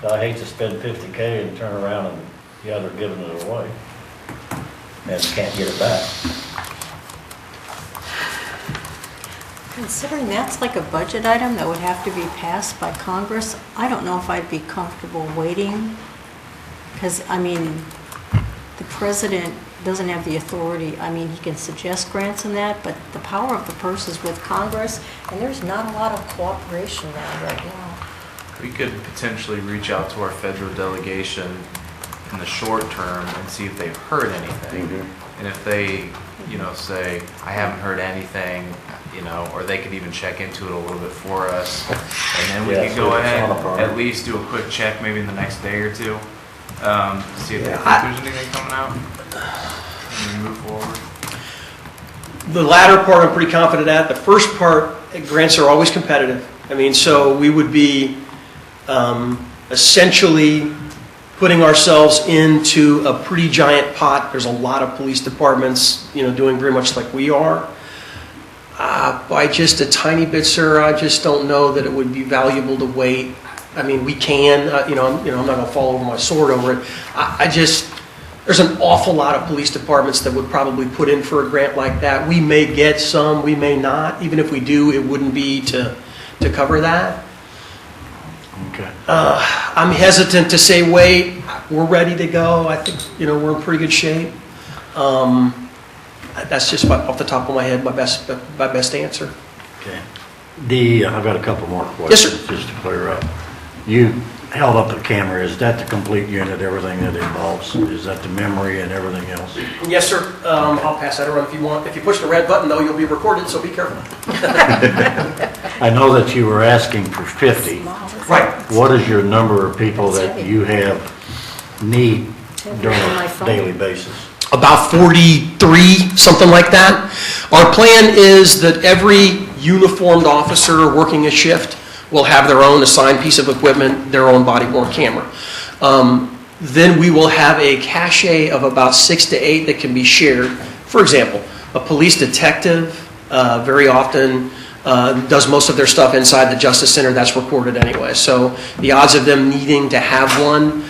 I hate to spend $50K and turn around and they're giving it away and can't get it back. Considering that's like a budget item that would have to be passed by Congress, I don't know if I'd be comfortable waiting. Because, the president doesn't have the authority. He can suggest grants and that, but the power of the purse is with Congress, and there's not a lot of cooperation there right now. We could potentially reach out to our federal delegation in the short term and see if they've heard anything. And if they, say, I haven't heard anything, or they could even check into it a little bit for us. And then we could go ahead, at least do a quick check maybe in the next day or two, see if they think there's anything coming out, and then move forward. The latter part I'm pretty confident at. The first part, grants are always competitive. So we would be essentially putting ourselves into a pretty giant pot. There's a lot of police departments, doing very much like we are. By just a tiny bit, sir, I just don't know that it would be valuable to wait. We can, I'm not going to fall over my sword over it. There's an awful lot of police departments that would probably put in for a grant like that. We may get some, we may not. Even if we do, it wouldn't be to cover that. Okay. I'm hesitant to say wait. We're ready to go. I think we're in pretty good shape. That's just off the top of my head my best answer. Okay. I've got a couple more questions. Yes, sir. Just to clear up. You held up the camera. Is that the complete unit? Everything that involves? Is that the memory and everything else? Yes, sir. I'll pass that around if you want. If you push the red button, though, you'll be recorded. So be careful. I know that you were asking for 50. Right. What is your number of people that you have need during a daily basis? About 43, something like that. Our plan is that every uniformed officer working a shift will have their own assigned piece of equipment, their own body-worn camera. Then we will have a cache of about 6 to 8 that can be shared. For example, a police detective very often does most of their stuff inside the Justice Center. That's recorded anyway. So the odds of them needing to have one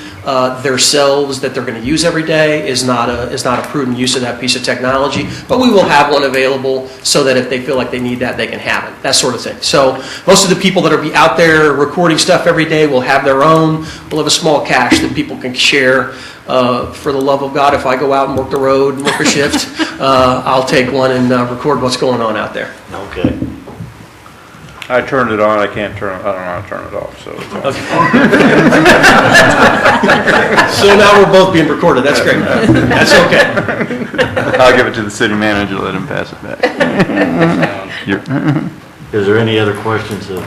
themselves that they're going to use every day is not a prudent use of that piece of technology. But we will have one available so that if they feel like they need that, they can have it. That sort of thing. So most of the people that are out there recording stuff every day will have their own. We'll have a small cache that people can share. For the love of God, if I go out and work the road and work a shift, I'll take one and record what's going on out there. Okay. I turned it on, I don't know how to turn it off, so. Okay. So now we're both being recorded, that's great. That's okay. I'll give it to the city manager, let him pass it back. Is there any other questions of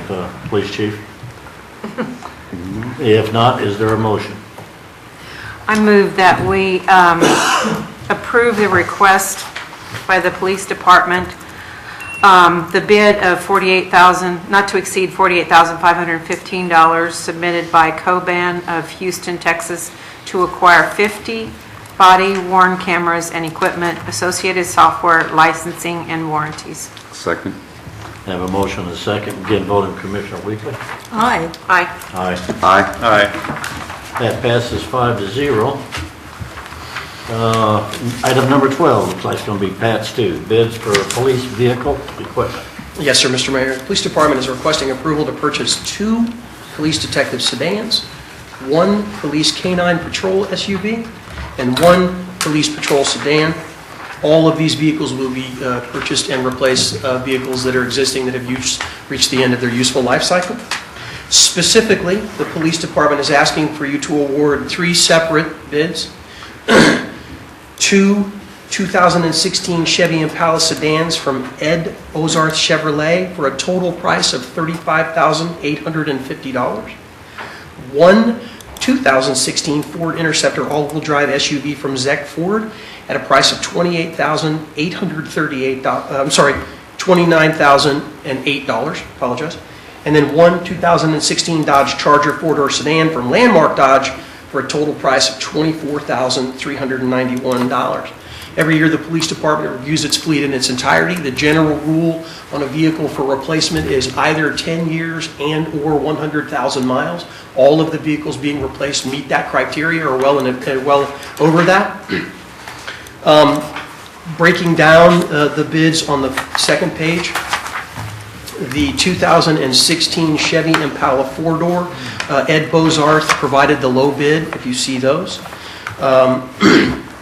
Police Chief? If not, is there a motion? I move that we approve the request by the police department, the bid of not to exceed $48,515 submitted by Coban of Houston, Texas, to acquire 50 body-worn cameras and equipment, associated software, licensing, and warranties. Second. I have a motion and a second. Again, voting Commissioner Weekly. Aye. Aye. Aye. Aye. Aye. That passes 5-0. Item number 12, looks like it's going to be Pat's too. Bids for police vehicle equipment. Yes, sir, Mr. Mayor. The police department is requesting approval to purchase 2 police detective sedans, 1 police canine patrol SUV, and 1 police patrol sedan. All of these vehicles will be purchased and replace vehicles that are existing that have reached the end of their useful life cycle. Specifically, the police department is asking for you to award 3 separate bids. 2 2016 Chevy Impala sedans from Ed Ozarth Chevrolet for a total price of $35,850. 1 2016 Ford Interceptor all-wheel drive SUV from Zeck Ford at a price of $29,008, apologize. And then one 2016 Dodge Charger four-door sedan from Landmark Dodge for a total price of $24,391. Every year, the police department reviews its fleet in its entirety. The general rule on a vehicle for replacement is either 10 years and or 100,000 miles. All of the vehicles being replaced meet that criteria or well over that. Breaking down the bids on the second page, the 2016 Chevy Impala four-door, Ed Bozarth provided the low bid, if you see those.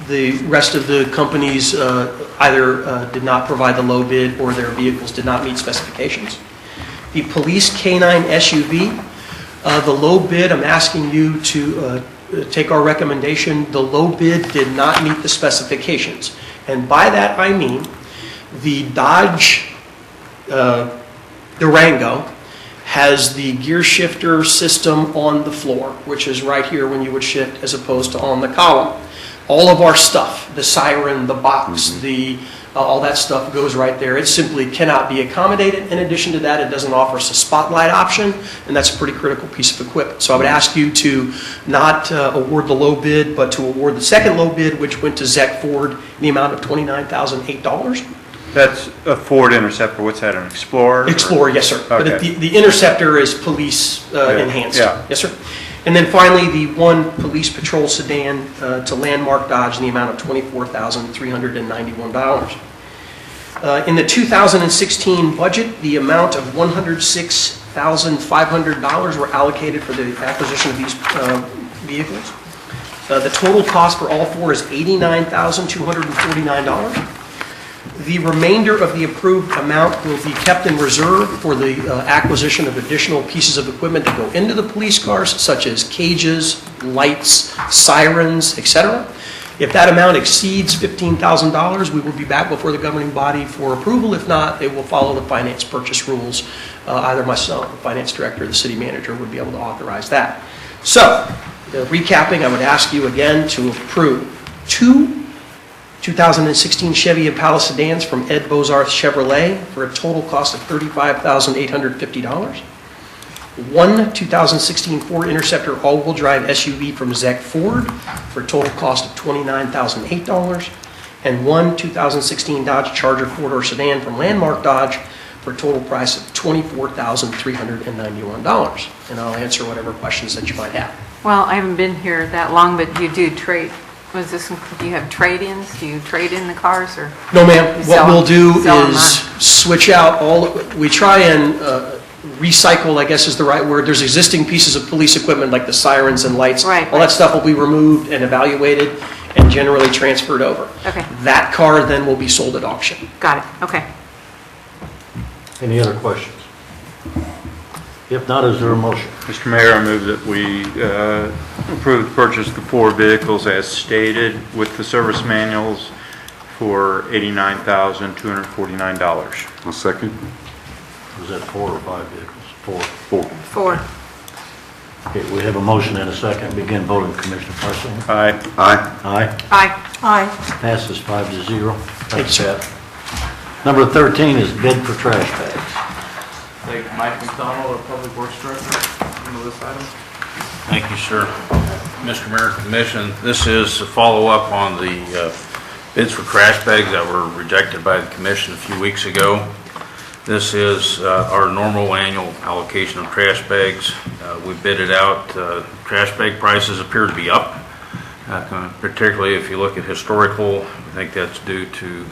The rest of the companies either did not provide the low bid or their vehicles did not meet specifications. The police K9 SUV, the low bid, I'm asking you to take our recommendation. The low bid did not meet the specifications. And by that I mean the Dodge Durango has the gear shifter system on the floor, which is right here when you would shift as opposed to on the column. All of our stuff, the siren, the box, all that stuff goes right there. It simply cannot be accommodated. In addition to that, it doesn't offer us a spotlight option, and that's a pretty critical piece of equipment. So I would ask you to not award the low bid, but to award the second low bid, which went to Zeck Ford in the amount of $29,008. That's a Ford Interceptor. What's that, an Explorer? Explorer, yes, sir. Okay. But the Interceptor is police enhanced. Yeah. Yes, sir. And then finally, the one police patrol sedan to Landmark Dodge in the amount of $24,391. In the 2016 budget, the amount of $106,500 were allocated for the acquisition of these vehicles. The total cost for all four is $89,249. The remainder of the approved amount will be kept in reserve for the acquisition of additional pieces of equipment that go into the police cars, such as cages, lights, sirens, etc. If that amount exceeds $15,000, we will be back before the governing body for approval. If not, they will follow the finance purchase rules. Either myself, the finance director, or the city manager would be able to authorize that. So, recapping, I would ask you again to approve two 2016 Chevy Impala sedans from Ed Bozarth Chevrolet for a total cost of $35,850. One 2016 Ford Interceptor all-wheel drive SUV from Zeck Ford for a total cost of $29,008. And one 2016 Dodge Charger four-door sedan from Landmark Dodge for a total price of $24,391. And I'll answer whatever questions that you might have. Well, I haven't been here that long, but you do trade. Do you have trade-ins? Do you trade in the cars or? No, ma'am. What we'll do sell is switch out we try and recycle, I guess is the right word. There's existing pieces of police equipment like the sirens and lights. Right. All that stuff will be removed and evaluated and generally transferred over. Okay. That car then will be sold at auction. Got it. Okay. Any other questions? If not, is there a motion? Mr. Mayor, I move that we approve the purchase of the four vehicles as stated with the service manuals for $89,249. I'll second. Was that 4 or 5 vehicles? 4. Okay, we have a motion and a second. Begin voting, Commissioner Parsons. Aye. Aye. Aye. Aye. Aye. Passes 5-0. Thank you, sir. Pat. Number 13 is bid for trash bags. Thank Mike McDonald, our Public Works Director, handle this item. Thank you, sir. Mr. Mayor, Commission, this is a follow-up on the bids for trash bags that were rejected by the Commission a few weeks ago. This is our normal annual allocation of trash bags. We bid it out. Trash bag prices appear to be up, particularly if you look at historical. I think that's due to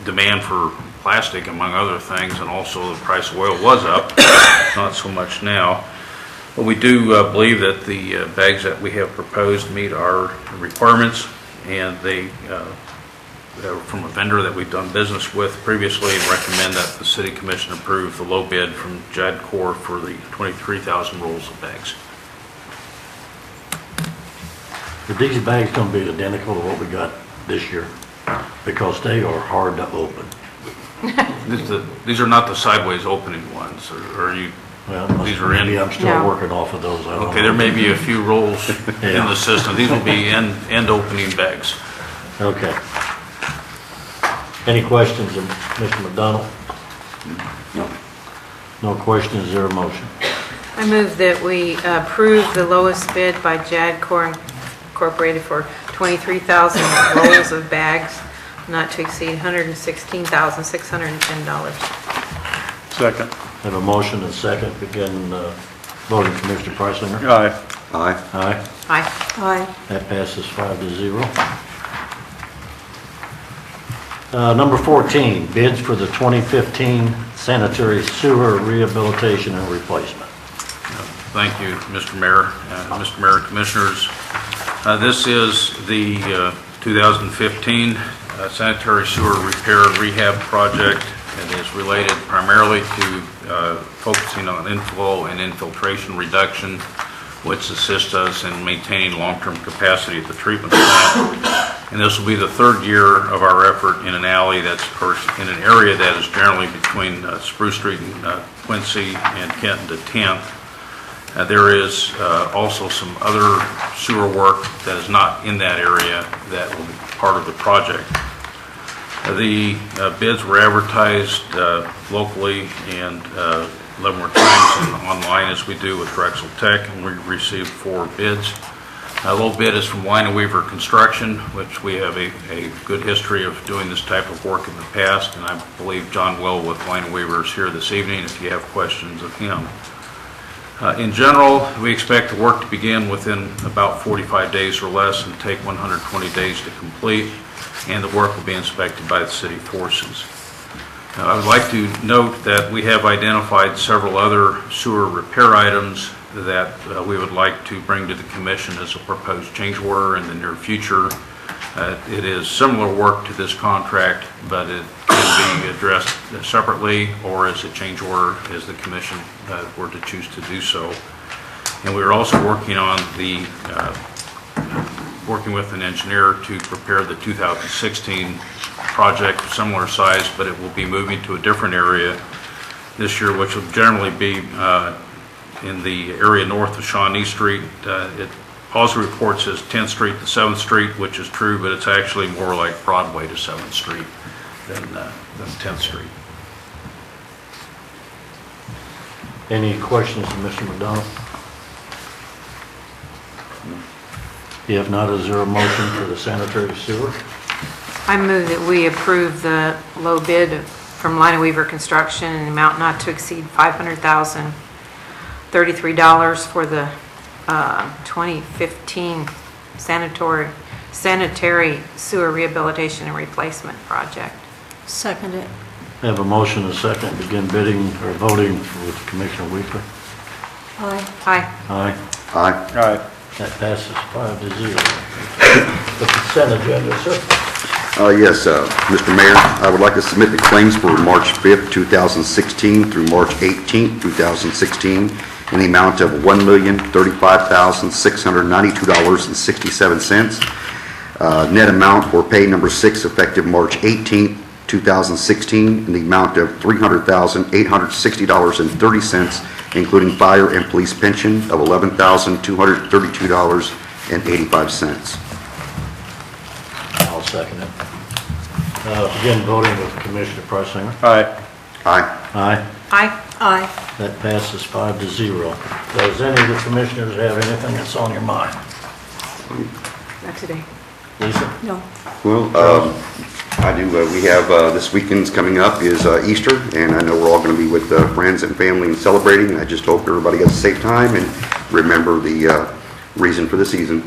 demand for plastic, among other things, and also the price of oil was up, not so much now. But we do believe that the bags that we have proposed meet our requirements, and they are from a vendor that we've done business with previously, and recommend that the City Commission approve the low bid from Judd Corps for the 23,000 rolls of bags. Are these bags going to be identical to what we got this year? Because they are hard to open. These are not the sideways opening ones, or are you Well, These are in. maybe I'm still No. working off of those. I don't Okay, there know. may be a few rolls in the system. These will be end opening bags. Okay. Any questions of Mr. McDonald? No. No questions, is there a motion? I move that we approve the lowest bid by Jadcor Incorporated for 23,000 rolls of bags, not to exceed $116,610. Second. Have a motion and second, begin voting. Commissioner Preisinger? Aye. Aye. Aye. Aye. Aye. That passes 5-0. Number 14, bids for the 2015 sanitary sewer rehabilitation and replacement. Thank you, Mr. Mayor, Mr. Mayor, Commissioners. This is the 2015 sanitary sewer repair and rehab project. It is related primarily to focusing on inflow and infiltration reduction, which assists us in maintaining long-term capacity at the treatment plant. And this will be the third year of our effort in an alley or in an area that is generally between Spruce Street and Quincy and Kenton to 10th. There is also some other sewer work that is not in that area that will be part of the project. The bids were advertised locally and Leavenworth Times and online as we do with Drexel Tech, and we received 4 bids. A low bid is from Line and Weaver Construction, which we have a good history of doing this type of work in the past, and I believe John Will with Line and Weaver is here this evening if you have questions of him. In general, we expect the work to begin within about 45 days or less and take 120 days to complete, and the work will be inspected by the city forces. Now, I would like to note that we have identified several other sewer repair items that we would like to bring to the commission as a proposed change order in the near future. It is similar work to this contract, but it can be addressed separately or as a change order as the commission were to choose to do so. And we're also working on working with an engineer to prepare the 2016 project, similar size, but it will be moving to a different area this year, which will generally be in the area north of Shawnee Street. Policy report says 10th Street to 7th Street, which is true, but it's actually more like Broadway to 7th Street than 10th Street. Any questions of Mr. McDonald? If not, is there a motion for the sanitary sewer? I move that we approve the low bid from Line and Weaver Construction in an amount not to exceed $500,033 for the 2015 sanitary sewer rehabilitation and replacement project. Second it. Have a motion and a second, begin bidding or voting with Commissioner Weaver. Aye. Aye. Aye. Aye. Aye. That passes 5-0. The consent agenda, sir. Yes, Mr. Mayor, I would like to submit the claims for March 5th, 2016 through March 18th, 2016 in the amount of $1,035,692.67. Net amount for pay number 6 effective March 18th, 2016 in the amount of $300,860.30, including fire and police pension of $11,232.85. I'll second it. Begin voting with Commissioner Preisinger. Aye. Aye. Aye. Aye. Aye. That passes 5-0. Does any of the commissioners have anything that's on your mind? Not today. Lisa? No. Well, I do. We have this weekend's coming up is Easter, and I know we're all going to be with friends and family and celebrating. And I just hope everybody has a safe time and remember the reason for the season.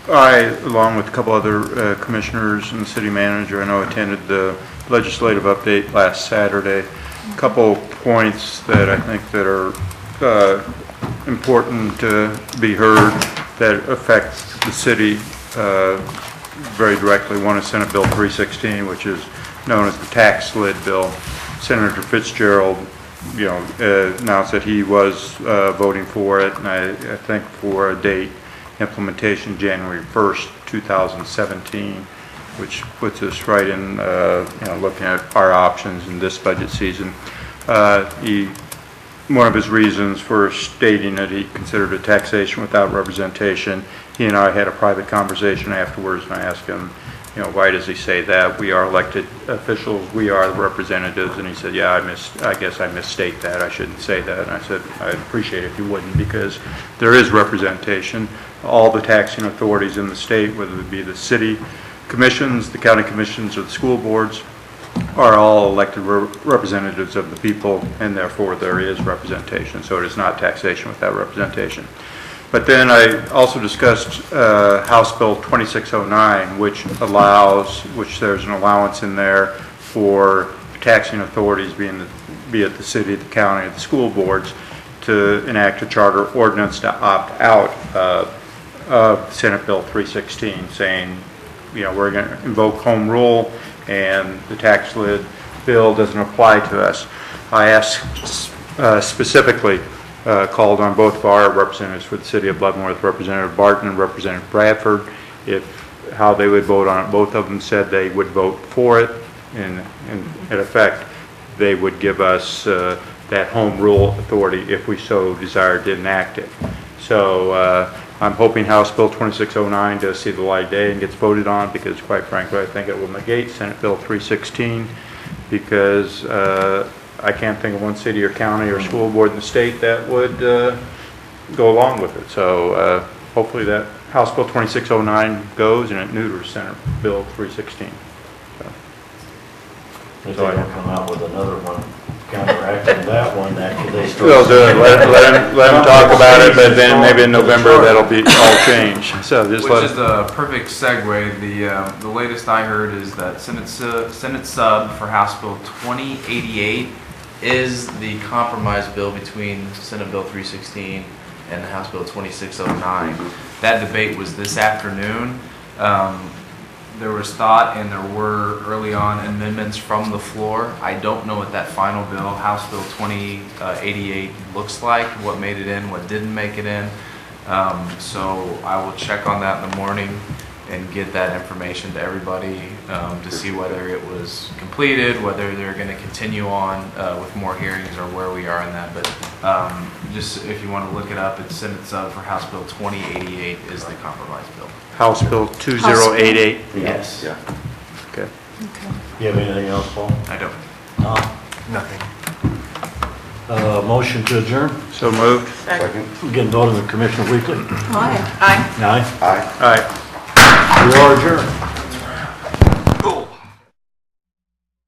I, along with a couple other commissioners and the city manager, I know attended the legislative update last Saturday. A couple points that I think that are important to be heard that affect the city very directly. One is Senate Bill 316, which is known as the tax lid bill. Senator Fitzgerald, announced that he was voting for it, and I think for a date implementation January 1st, 2017, which puts us right in, looking at our options in this budget season. One of his reasons for stating that he considered a taxation without representation, he and I had a private conversation afterwards, and I asked him, why does he say that? We are elected officials, we are the representatives, and he said, yeah, I guess I misstate that, I shouldn't say that. And I said, I'd appreciate it if you wouldn't, because there is representation. All the taxing authorities in the state, whether it be the city commissions, the county commissions, or the school boards, are all elected representatives of the people, and therefore there is representation. So it is not taxation without representation. But then I also discussed House Bill 2609, which there's an allowance in there for taxing authorities, be it the city, the county, or the school boards, to enact a charter ordinance to opt out of Senate Bill 316, saying, we're going to invoke home rule and the tax lid bill doesn't apply to us. I asked specifically, called on both of our representatives for the city of Leavenworth, Representative Barton and Representative Bradford, how they would vote on it. Both of them said they would vote for it, and in effect, they would give us that home rule authority if we so desired to enact it. So I'm hoping House Bill 2609 does see the light of day and gets voted on, because quite frankly I think it will negate Senate Bill 316, because I can't think of one city or county or school board in the state that would go along with it. So hopefully that House Bill 2609 goes and it neuters Senate Bill 316. If they don't come out with another one counteracting that one, after they start. We'll do it. Let them talk about it, but then maybe in November that'll be all changed. So just Which is the perfect segue. The latest I heard is that Senate sub for House Bill 2088 is the compromise bill between Senate Bill 316 and House Bill 2609. That debate was this afternoon. There was thought, and there were early on amendments from the floor. I don't know what that final bill, House Bill 2088, looks like, what made it in, what didn't make it in. So I will check on that in the morning and get that information to everybody to see whether it was completed, whether they're going to continue on with more hearings, or where we are in that. But just if you want to look it up, it's Senate sub for House Bill 2088 is the compromise bill. House Bill 2088. Yes. Yeah. Okay. You have anything else, Paul? I don't. Nothing. Motion to adjourn? So moved. Second. We're getting voted with Commissioner Weekly. Aye. Aye. Aye. Aye. Aye. We are adjourned.